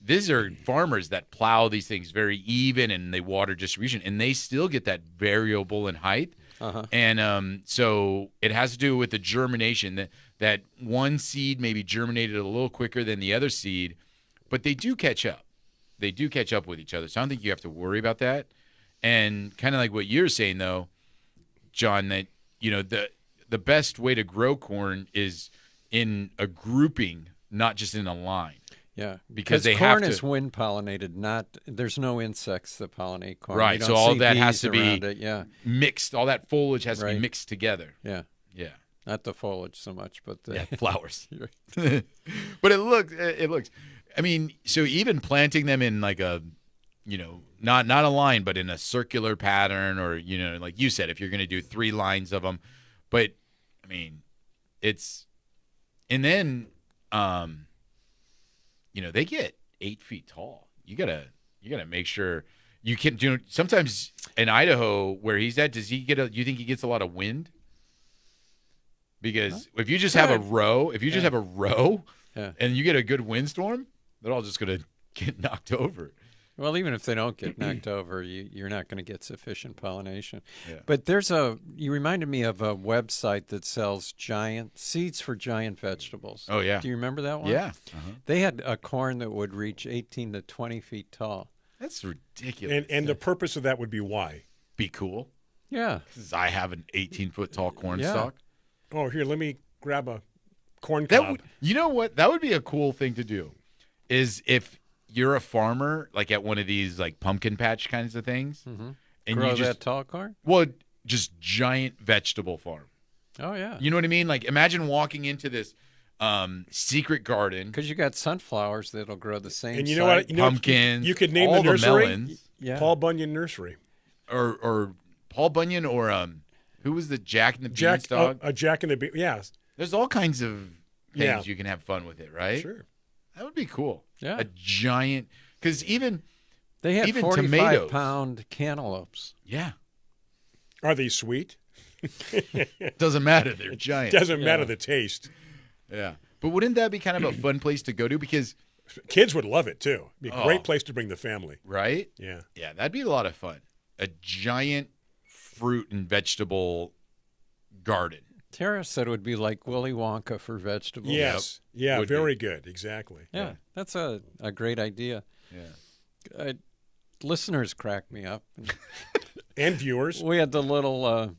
these are farmers that plow these things very even and they water distribution, and they still get that variable in height. Uh-huh. And so it has to do with the germination, that one seed maybe germinated a little quicker than the other seed, but they do catch up. They do catch up with each other. So I don't think you have to worry about that. And kind of like what you're saying, though, John, that, the best way to grow corn is in a grouping, not just in a line. Yeah, because they corn have to. is wind pollinated. There's no insects that pollinate corn. Right, You don't so all see that has bees to be around it. Yeah, mixed. All that foliage has to be Right. mixed together. yeah. Yeah. Not the foliage so much, but the Flowers. But it looks. I mean, so even planting them in like a, not a line, but in a circular pattern, or like you said, if you're going to do 3 lines of them, but I mean, and then they get 8 feet tall. You gotta make sure you can. Sometimes in Idaho where he's at, do you think he gets a lot of wind? Because if you just have a row, Yeah. and you get a good windstorm, they're all just going to get knocked over. Well, even if they don't get knocked over, you're not going to get sufficient pollination. Yeah. But you reminded me of a website that sells giant seeds for giant vegetables. Oh, yeah. Do you remember that one? Yeah. They had a corn that would reach 18 to 20 feet tall. That's ridiculous. And the purpose of that would be why? Be cool. Yeah. Because I have an 18-foot tall corn Yeah. stalk. Oh, here, let me grab a corn That cob. you know what? That would be a cool thing to do. Is if you're a farmer, like at one of these like pumpkin patch kinds of things, and Grow you just that tall corn? just giant vegetable farm. Oh, yeah. You know what I mean? Like imagine walking into this secret garden, Because you got sunflowers that'll grow the same And you know what? size. pumpkins, You could name all the nursery melons, Yeah. Paul Bunyan Nursery. or Paul Bunyan, or who was the Jack and the Beanstalk? Jack and the Bean. Yeah, There's all kinds of things Yeah. you can have fun with it, right? sure. That would be cool. Yeah. A giant, because even They had even tomatoes. 45-pound cantaloupes. yeah, Are they sweet? doesn't matter. They're giant. Doesn't matter the taste. Yeah, but wouldn't that be kind of a fun place to go to? Because Kids would love it too. Be a great Oh. place to bring the family. Right? Yeah. Yeah, that'd be a lot of fun. A giant fruit and vegetable garden. Tara said it would be like Willy Wonka for vegetables. Yes. Yeah. Would Very good. Exactly. Yeah, that's a great idea. Yeah. Listeners crack me up. And viewers. We had the little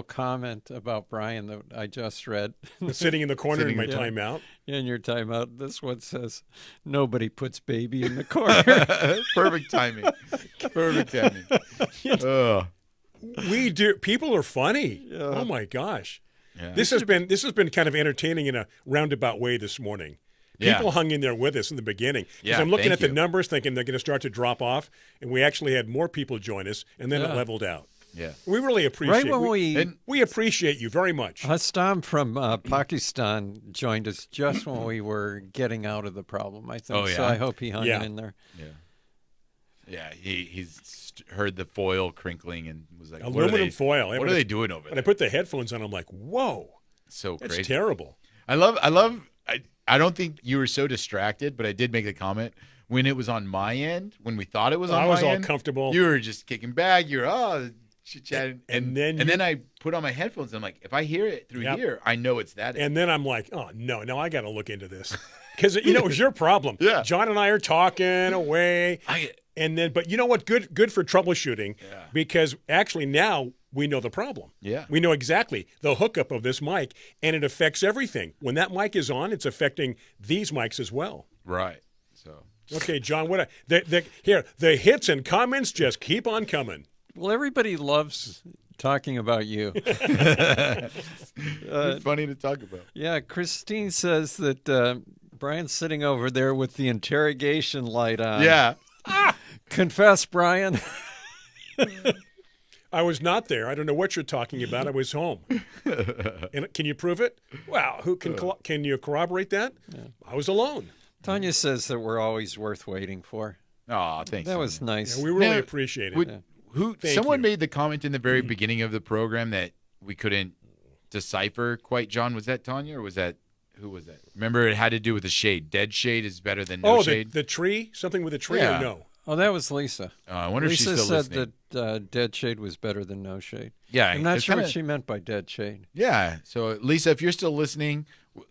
comment about Brian that I just read. Sitting in the corner in my Yeah. timeout. In your timeout, this one says, "Nobody puts baby in the corner." Perfect timing. Perfect timing. Ugh. We do. People are funny. Oh my gosh. Yeah. This has been kind of entertaining in a roundabout way this morning. People Yeah. hung in there with us in the beginning. Because Yeah, I'm looking thank at the you. numbers thinking they're going to start to drop off, and we actually had more people join us, and then it Yeah. leveled out. Yeah. We really appreciate Right when And we appreciate you very much. Hastam from Pakistan joined us just when we were getting out of the problem, I think. Oh, So yeah? I hope he hung Yeah. in there. yeah, he's heard the foil crinkling and was like, Aluminum foil. What are they doing over When I there? put the headphones on, I'm like, whoa, So that's crazy. terrible. I don't think you were so distracted, but I did make the comment when it was on my end, when we thought it was on I my was all end, comfortable. you were just kicking back. You were chit-chatting. And And then then I put on my headphones and I'm like, if I hear it through Yep. here, I know it's that end. And then I'm like, oh, no, I got to look into this. Because, it was your problem. Yeah. John and I are talking away. And then, but you know what? Good for troubleshooting. Yeah. Because actually now we know the problem. Yeah. We know exactly the hookup of this mic, and it affects everything. When that mic is on, it's affecting these mics as well. Right. So Okay, John, the hits and comments just keep on coming. Well, everybody loves talking about you. it's funny to talk about. Yeah, Christine says that Brian's sitting over there with the interrogation light on. Yeah. Confess, Brian. I was not there. I don't know what you're talking about. I was home. And can you prove it? Wow, who can you corroborate that? Yeah. I was alone. Tanya says that we're always worth waiting for. Oh, thanks. That was nice. Yeah, we really Now, appreciate it. Someone you. made the comment in the very beginning of the program that we couldn't decipher quite. John, was that Tanya or was that who was that? Remember, it had to do with the shade. Dead shade is better than no shade. The tree? Something with a tree Yeah. or no? Oh, that was Lisa. I wonder if she's Lisa still said listening. that dead shade was better than no shade. Yeah, I'm not it's sure kinda- what she meant by dead shade. Yeah. So, Lisa, if you're still listening,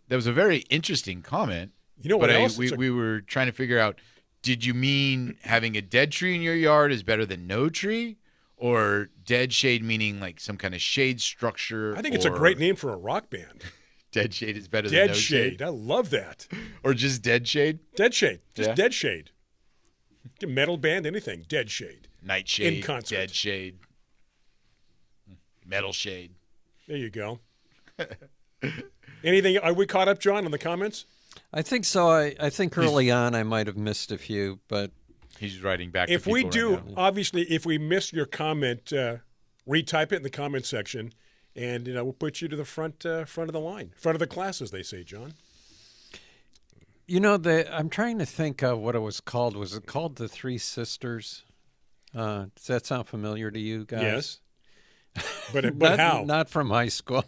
that was a very interesting comment. You know what But else? we were trying to figure out, did you mean having a dead tree in your yard is better than no tree? Or dead shade meaning like some kind of shade structure? I think it's a or great name for a rock band. Dead shade is better than Dead no shade. I love that. Or just dead shade? Dead shade. Just Yeah. dead shade. Metal band, anything. Dead shade. Nightshade, In concert. dead shade, metal shade. There you go. Anything? Are we caught up, John, on the comments? I think so. I think early on I might have missed a few, but He's writing back. If to we people do, right now. obviously, if we miss your comment, retype it in the comment section, and we'll put you to the front of the line, front of the class, as they say, John. I'm trying to think of what it was called. Was it called the Three Sisters? Does that sound familiar to you guys? Yes. But Not- how? Not from high school.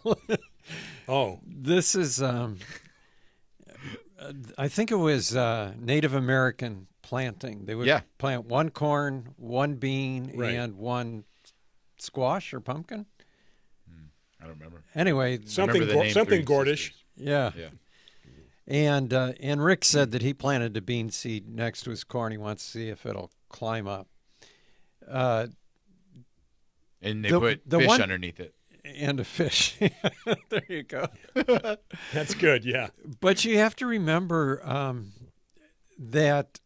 Oh, This is, I think it was Native American planting. They would Yeah. plant one corn, one bean, Right. and one squash or pumpkin. I don't remember. Anyway, something Remember the name something Three Gordish. Sisters. yeah. Yeah. And Rick said that he planted a bean seed next to his corn. He wants to see if it'll climb up. And they The- put the fish one- underneath it. And a fish. There you go. That's good. Yeah. But you have to remember that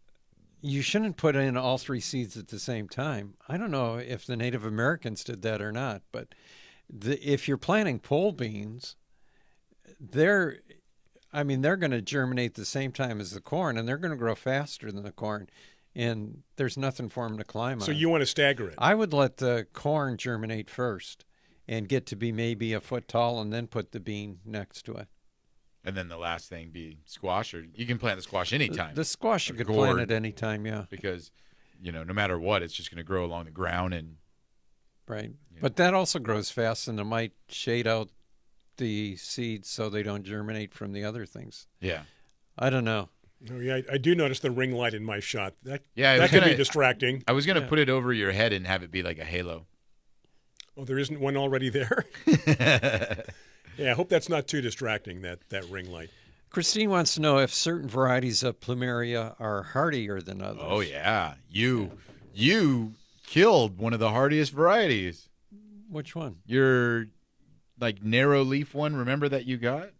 you shouldn't put in all three seeds at the same time. I don't know if the Native Americans did that or not, but if you're planting pole beans, they're going to germinate the same time as the corn, and they're going to grow faster than the corn, and there's nothing for them to climb So on. you want to stagger it? I would let the corn germinate first and get to be maybe a foot tall, and then put the bean next to it. And then the last thing be squash, or you can plant the squash anytime. The squash you Or could gourd. plant at any time, yeah. Because, no matter what, it's just going to grow along the ground. And Right. But that also grows fast, and it might shade out the seeds so they don't germinate from the other things. yeah. I don't know. Oh, yeah, I do notice the ring light in my shot. That Yeah, can be distracting. I was gonna put it over your head and have it be like a halo. Oh, there isn't one already there? Yeah, I hope that's not too distracting, that ring light. Christine wants to know if certain varieties of plumeria are hardier than others. Oh yeah, you killed one of the hardiest varieties. Which one? Your like narrow leaf one. Remember that you got? You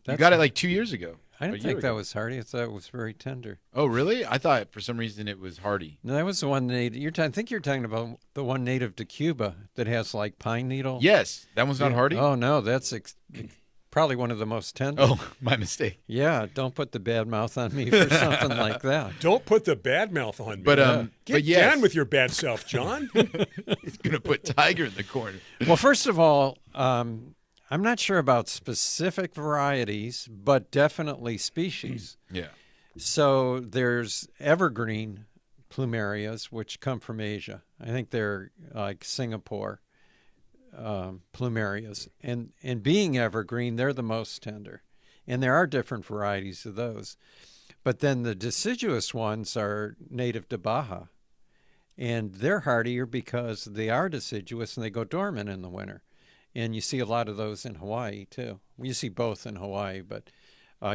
That's got it like 2 years ago. I didn't think that was hardy. I thought it was very tender. Oh really? I thought for some reason it was hardy. No, that was the one native. I think you're talking about the one native to Cuba that has like pine needle. Yes, that one's not hardy. Oh no, that's probably one of the most tender. Oh, my mistake. Yeah, don't put the bad mouth on me for something like that. Don't put the bad mouth on me. But yes. down with your bad self, John. He's gonna put Tiger in the corner. Well, first of all, I'm not sure about specific varieties, but definitely species. Yeah. So there's evergreen plumerias, which come from Asia. I think they're like Singapore plumerias. And being evergreen, they're the most tender. And there are different varieties of those. But then the deciduous ones are native to Baja. And they're hardier because they are deciduous and they go dormant in the winter. And you see a lot of those in Hawaii, too. You see both in Hawaii, but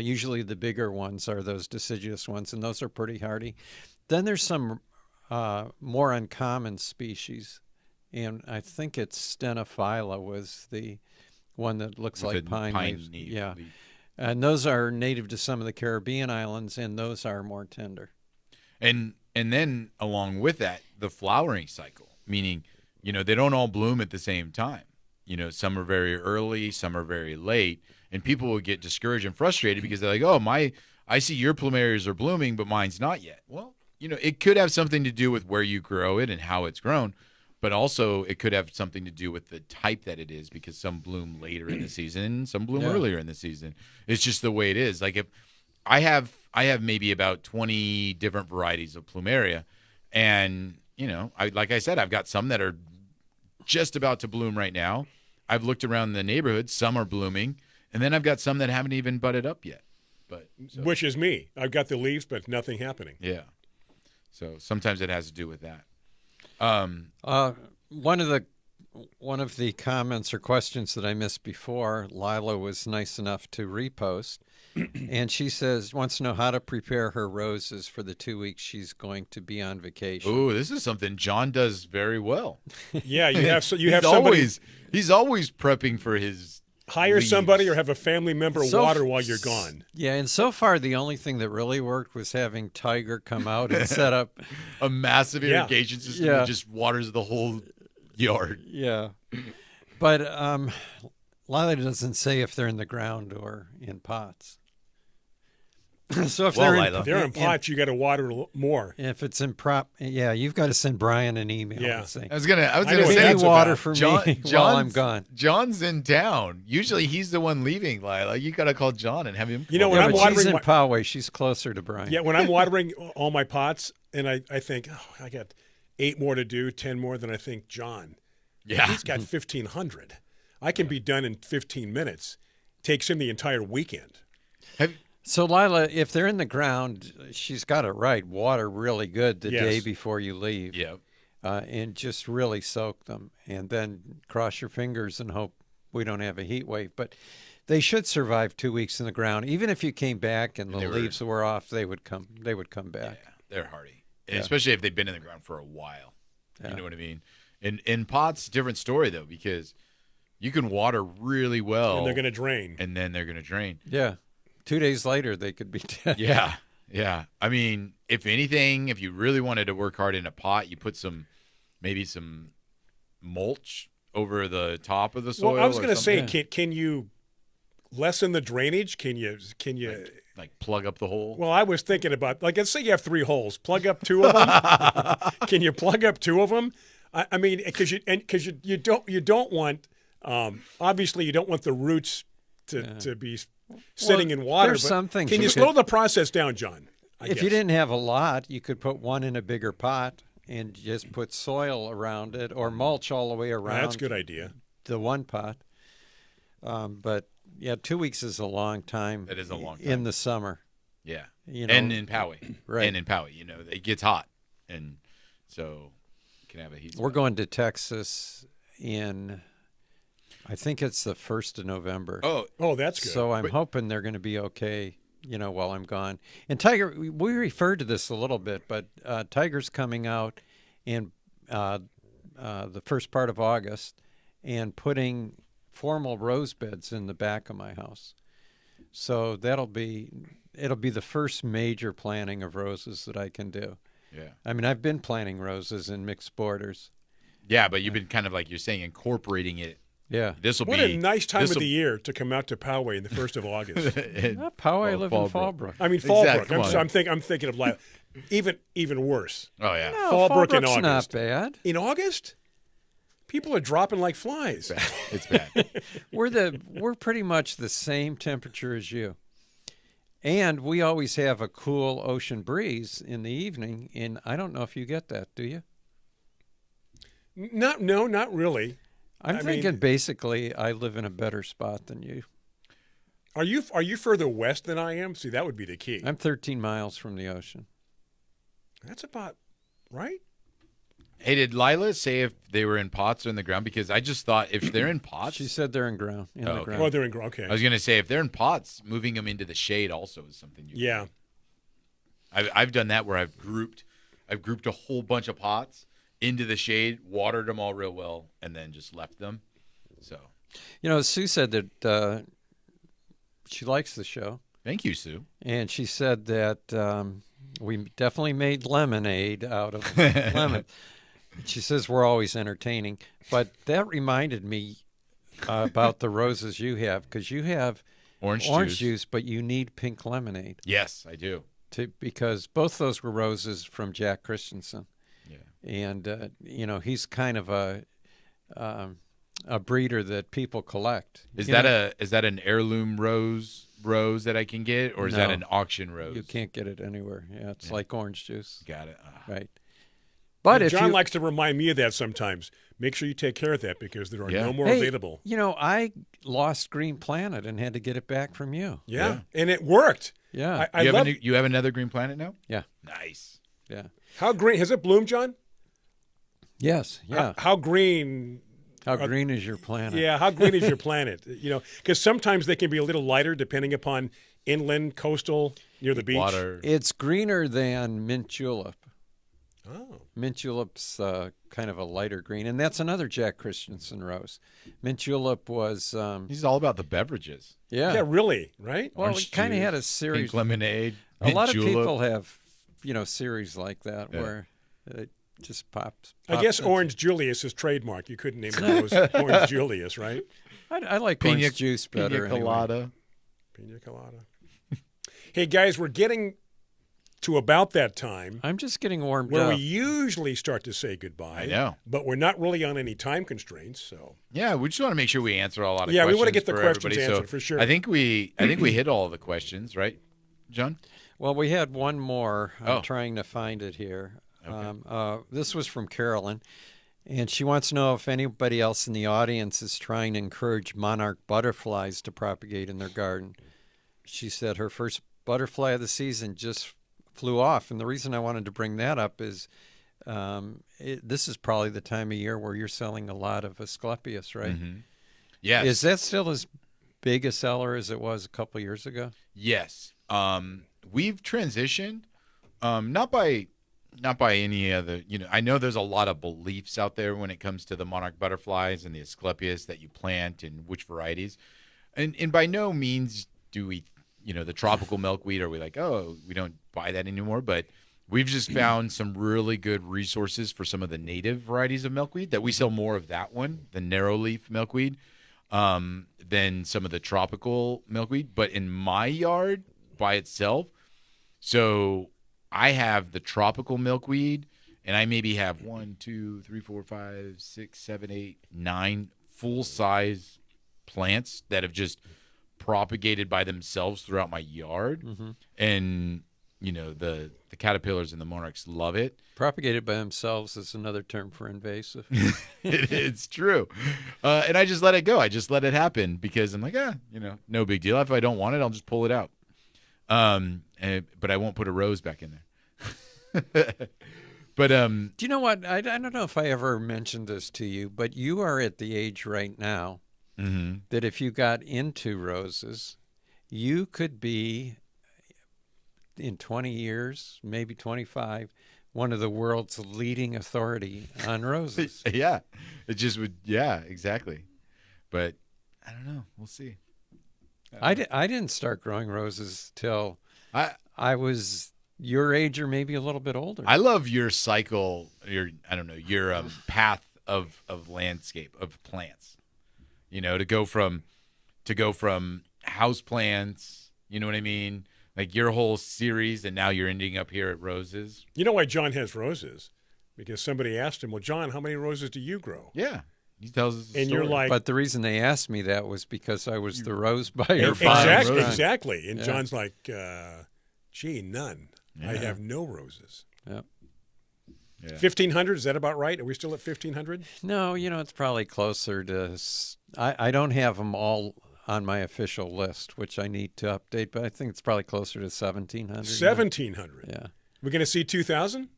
usually the bigger ones are those deciduous ones, and those are pretty hardy. Then there's some more uncommon species, and I think it's Stenophylla was the one that looks like pine leaves. Yeah, and those are native to some of the Caribbean islands, and those are more tender. And then along with that, the flowering cycle, meaning, they don't all bloom at the same time. Some are very early, some are very late, and people will get discouraged and frustrated because they're like, "Oh, I see your plumerias are blooming, but mine's not yet." Well, it could have something to do with where you grow it and how it's grown, but also it could have something to do with the type that it is, because some bloom later in the season, some bloom earlier in the season. It's just the way it is. Like if I have maybe about 20 different varieties of plumeria, and like I said, I've got some that are just about to bloom right now. I've looked around the neighborhood, some are blooming, and then I've got some that haven't even budded up yet. Which is me. I've got the leaves, but nothing happening. Yeah. So sometimes it has to do with that. One of the comments or questions that I missed before, Lila was nice enough to repost, and she wants to know how to prepare her roses for the 2 weeks she's going to be on vacation. Ooh, this is something John does very well. Yeah, you have somebody. He's always prepping for his. Hire leaves. Somebody or have a family member water while you're gone. Yeah, and so far the only thing that really worked was having Tiger come out and set up a massive irrigation system that just waters the whole yard. Yeah. But Lila doesn't say if they're in the ground or in pots. So if they're in pots, you got to water more. If it's in you've got to send Brian an email. Yeah, I was gonna say water for John, me while I'm gone. John's in town. Usually he's the one leaving, Lila. You got to call John and have him. When I'm watering, she's in Poway. She's closer to Brian. Yeah, when I'm watering all my pots, and I think, I got 8 more to do, 10 more than I think John. Yeah, he's got 1,500. I can be done in 15 minutes. Takes him the entire weekend. So, Lila, if they're in the ground, she's got it right. Water really good the day before you leave. Yeah. And just really soak them. And then cross your fingers and hope we don't have a heat wave. But they should survive 2 weeks in the ground. Even if you came back and the leaves were off, they would come back. Yeah, they're hardy. Yeah. Especially if they've been in the ground for a while. Yeah. You know what I mean? In pots, different story, though, because you can water really well. And they're going to drain. And then they're going to drain. Yeah. 2 days later, they could be dead. Yeah, yeah. I mean, if anything, if you really wanted to work hard in a pot, you put maybe some mulch over the top of the soil. Well, I was going to say, can you lessen the drainage? Can you like plug up the hole? Well, I was thinking about, like, let's say you have 3 holes. Plug up 2 of them. Can you plug up 2 of them? I mean, because you don't want obviously you don't want the roots to be sitting in water. There's some things. Can you slow the process down, John? If you didn't have a lot, you could put one in a bigger pot and just put soil around it or mulch all the way around. That's a good idea. The one pot. But yeah, 2 weeks is a long time. It is a long time. In the summer. Yeah. You know, And in Poway. Right. And in Poway, it gets hot. And so you can have a heat We're spot. going to Texas I think it's the 1st of November. Oh, that's good. So I'm hoping they're going to be okay, while I'm gone. And Tiger, we referred to this a little bit, but Tiger's coming out in the first part of August and putting formal rose beds in the back of my house. So it'll be the first major planting of roses that I can do. Yeah. I mean, I've been planting roses in mixed borders. Yeah, but you've been kind of like you're saying, incorporating it. Yeah. What a nice time of the year to come out to Poway in the 1st of August. Poway, I live in Fallbrook. I mean, Fallbrook. Exactly. I'm thinking of even worse. Oh, yeah. No, Fallbrook in Fallbrook's August. not bad. In August? People are dropping like flies. It's bad. We're pretty much the same temperature as you. And we always have a cool ocean breeze in the evening, and I don't know if you get that, do you? No, not really. I'm thinking basically I live in a better spot than you. Are you further west than I am? See, that would be the key. I'm 13 miles from the ocean. That's about right. Hey, did Lila say if they were in pots or in the ground? Because I just thought if they're in pots. She said they're in the ground. Oh, they're in ground. Okay. I was going to say if they're in pots, moving them into the shade also is something you Yeah. I've done that where I've grouped a whole bunch of pots into the shade, watered them all real well, and then just left them. So, Sue said that she likes the show. thank you, Sue. And she said that we definitely made lemonade out of lemon. She says we're always entertaining. But that reminded me about the roses you have, because you have orange juice, but you need pink lemonade. Yes, I do. Because both those were roses from Jack Christensen. Yeah. And, he's kind of a breeder that people collect. Is that an heirloom rose that I can get, or is that No. an auction rose? You can't get it anywhere. Yeah, it's like orange juice. Got it. Right. But if John you, likes to remind me of that sometimes. Make sure you take care of that because there are no more Hey, available. I lost Green Planet and had to get it back from you. Yeah. And it worked. Yeah. I you love have another Green Planet now? Yeah. Nice. Yeah. How green has it bloomed, John? Yes. Yeah. How green? How green is your planet? Yeah. How green is your planet? Because sometimes they can be a little lighter depending upon inland, coastal, near the beach. Water. It's greener than mint julep. Oh. Mint julep's kind of a lighter green, and that's another Jack Christensen rose. Mint julep was He's all about the beverages. Yeah, really, right? Well, Orange we kind of juice, had a series. Pink lemonade. A mint lot of julep. people have, series like that where it just pops. I guess into- Orange Julius is trademark. You couldn't name the rose Orange Julius, right? I like Pina- orange juice better. Pina colada. Anyway. Pina colada. Hey, guys, we're getting to about that time I'm just getting warmed where up. we usually start to say goodbye. I know. But we're not really on any time constraints, so. Yeah, we just want to make sure we answer a lot of Yeah, we questions. want to get the for questions everybody. answered, for sure. I think we hit all the questions, right, John? Well, we had one more. I'm Oh. trying to find it here. Okay. This was from Carolyn, and she wants to know if anybody else in the audience is trying to encourage monarch butterflies to propagate in their garden. She said her first butterfly of the season just flew off, and the reason I wanted to bring that up is this is probably the time of year where you're selling a lot of Asclepias, right? Mm-hmm. Yes. Is that still as big a seller as it was a couple years ago? Yes. We've transitioned, not by any other, I know there's a lot of beliefs out there when it comes to the monarch butterflies and the Asclepias that you plant and which varieties. And by no means do we, the tropical milkweed, are we like, oh, we don't buy that anymore. But we've just found some really good resources for some of the native varieties of milkweed that we sell more of that one, the narrow leaf milkweed, than some of the tropical milkweed. But in my yard by itself, so I have the tropical milkweed, and I maybe have 1, 2, 3, 4, 5, 6, 7, 8, 9 full-size plants that have just propagated by themselves throughout my yard. Mm-hmm. And, the caterpillars and the monarchs love it. Propagated by themselves is another term for invasive. It's true. And I just let it go. I just let it happen because I'm like, no big deal. If I don't want it, I'll just pull it out. But I won't put a rose back in there. But Do you know what? I don't know if I ever mentioned this to you, but you are at the age right now that if you got into roses, you could be, in 20 years, maybe 25, one of the world's leading authority on roses. yeah, it just would. Yeah, exactly. But I don't know. We'll see. I didn't start growing roses till I was your age or maybe a little bit older. I love your cycle. Your path of landscape of plants. You know, to go from house plants. You know what I mean? Like your whole series, and now you're ending up here at roses. You know why John has roses? Because somebody asked him, well, John, how many roses do you grow? Yeah. He tells us a And story. you're like... But the reason they asked me that was because I was the rose buyer. Exactly. And John's like, gee, none. Yeah. I have no roses. Yep. Yeah. 1,500, is that about right? Are we still at 1,500? No, it's probably closer to... I don't have them all on my official list, which I need to update, but I think it's probably closer to 1,700. 1,700? Yeah. We're going to see 2,000?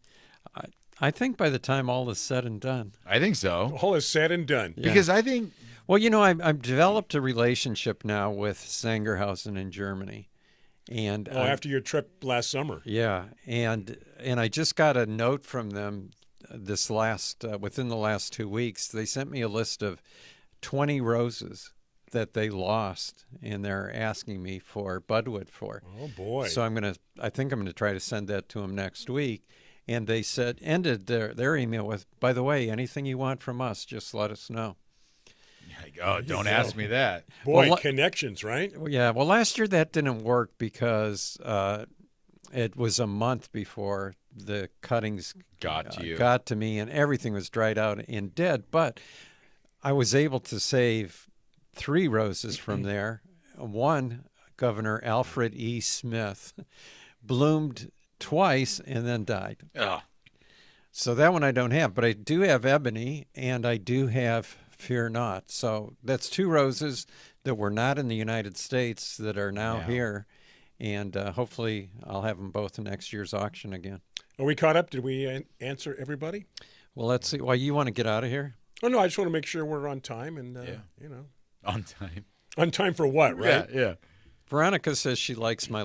I think by the time all is said and done. I think so. All is said and done. Yeah. Because I think... Well, I've developed a relationship now with Sangerhausen in Germany. And after your trip last summer. Yeah, and I just got a note from them within the last 2 weeks. They sent me a list of 20 roses that they lost, and they're asking me for budwood for. Oh boy! So I think I'm gonna try to send that to them next week. And they ended their email with, by the way, anything you want from us, just let us know. Like, oh, don't ask me that. Boy, connections, right? Yeah. Well, last year that didn't work because it was a month before the cuttings got to me, and everything was dried out and dead. But I was able to save 3 roses from there. One, Governor Alfred E. Smith, bloomed twice and then died. Oh. So that one I don't have, but I do have ebony and I do have fear not. So that's 2 roses that were not in the United States that are now here, and hopefully I'll have them both in next year's auction again. Are we caught up? Did we answer everybody? Well, let's see. Well, you want to get out of here? Oh no, I just want to make sure we're on time and on time. On time for what, right? Yeah. Veronica says she likes my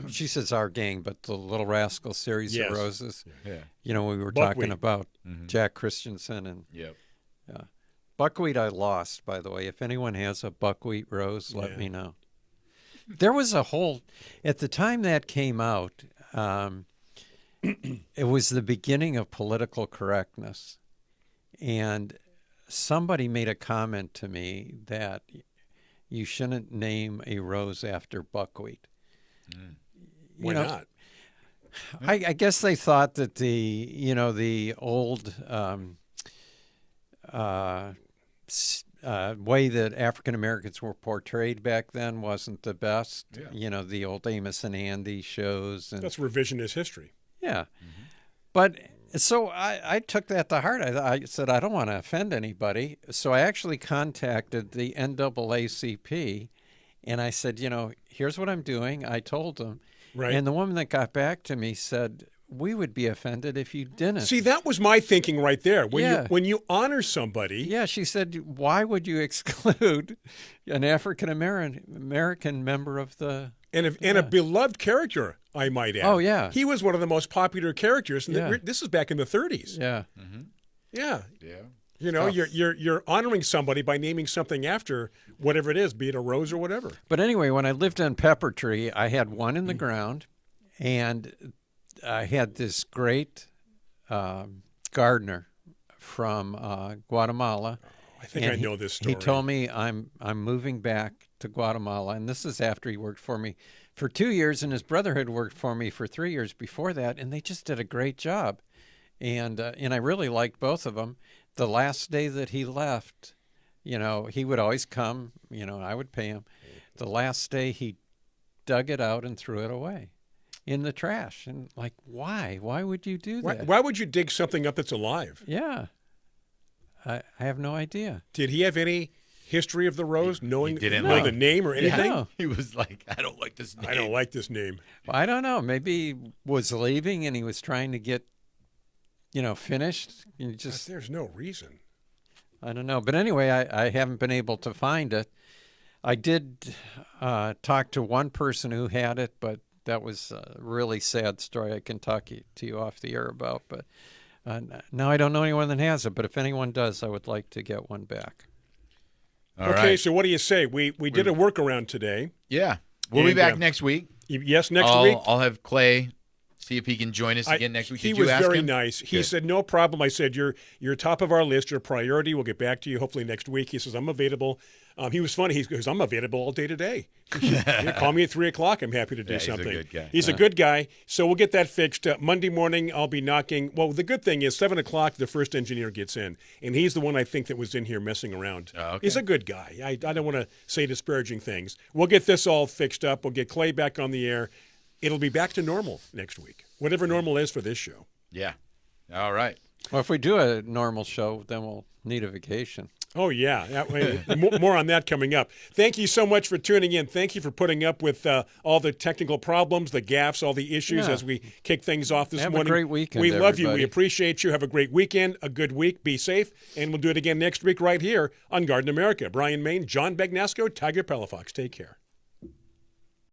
she says our gang, but the Little Rascal series of roses. Yeah. We were Buckwheat. talking about Jack Christensen and buckwheat I lost, by the way. If anyone has a buckwheat rose, let me know. There was at the time that came out, it was the beginning of political correctness. And somebody made a comment to me that you shouldn't name a rose after buckwheat. Why not? I guess they thought that the old way that African Americans were portrayed back then wasn't the best. Yeah. The old Amos and Andy shows. And, that's revisionist history. Yeah. But so I took that to heart. I said, I don't want to offend anybody. So I actually contacted the NAACP and I said, here's what I'm doing. I told them. Right. And the woman that got back to me said, we would be offended if you didn't. See, that was my thinking right there. When you honor somebody. Yeah, she said, why would you exclude an African American member of the... And a beloved character, I might add. Oh, yeah. He was one of the most popular characters. And this is back in the 30s. Yeah. Mm-hmm. Yeah. Yeah. You're honoring somebody by naming something after whatever it is, be it a rose or whatever. But anyway, when I lived on Pepper Tree, I had one in the ground, and I had this great gardener from Guatemala. I think I know this story. He told me I'm moving back to Guatemala, and this is after he worked for me for 2 years, and his brother had worked for me for 3 years before that, and they just did a great job. And I really liked both of them. The last day that he left, he would always come, I would pay him. The last day he dug it out and threw it away in the trash. And like, why? Why would you do that? Why would you dig something up that's alive? Yeah. I have no idea. Did he have any history of the rose, knowing didn't know like the it. name or anything? No. He was like, I don't like this name. I don't like this name. Well, I don't know. Maybe he was leaving and he was trying to get, finished. You just There's no reason. I don't know. But anyway, I haven't been able to find it. I did talk to one person who had it, but that was a really sad story I can talk to you off the air about. But now I don't know anyone that has it. But if anyone does, I would like to get one back. All Okay, right. so what do you say? We did a workaround today. Yeah. We'll be And, back next week. Yes, next week. I'll have Clay see if he can join us again next week. He Did you was ask very him? nice. He Good. said, no problem. I said, you're top of our list. You're a priority. We'll get back to you hopefully next week. He says, I'm available. He was funny. He goes, I'm available all day today. You call me at 3 o'clock. I'm happy to do something. He's a good guy. He's a good guy. So we'll get that fixed. Monday morning, I'll be knocking. Well, the good thing is 7 o'clock, the first engineer gets in. And he's the one I think that was in here messing around. Oh, okay. He's a good guy. I don't want to say disparaging things. We'll get this all fixed up. We'll get Clay back on the air. It'll be back to normal next week, whatever normal is for this show. Yeah. All right. Well, if we do a normal show, then we'll need a vacation. Oh, yeah. More on that coming up. Thank you so much for tuning in. Thank you for putting up with all the technical problems, the gaffes, all the issues Yeah. as we kick things off this Have a morning. great weekend, We love you. We everybody. appreciate you. Have a great weekend, a good week. Be safe. And we'll do it again next week right here on Garden America. Brian Main, John Bagnasco, Tiger Palafox. Take care.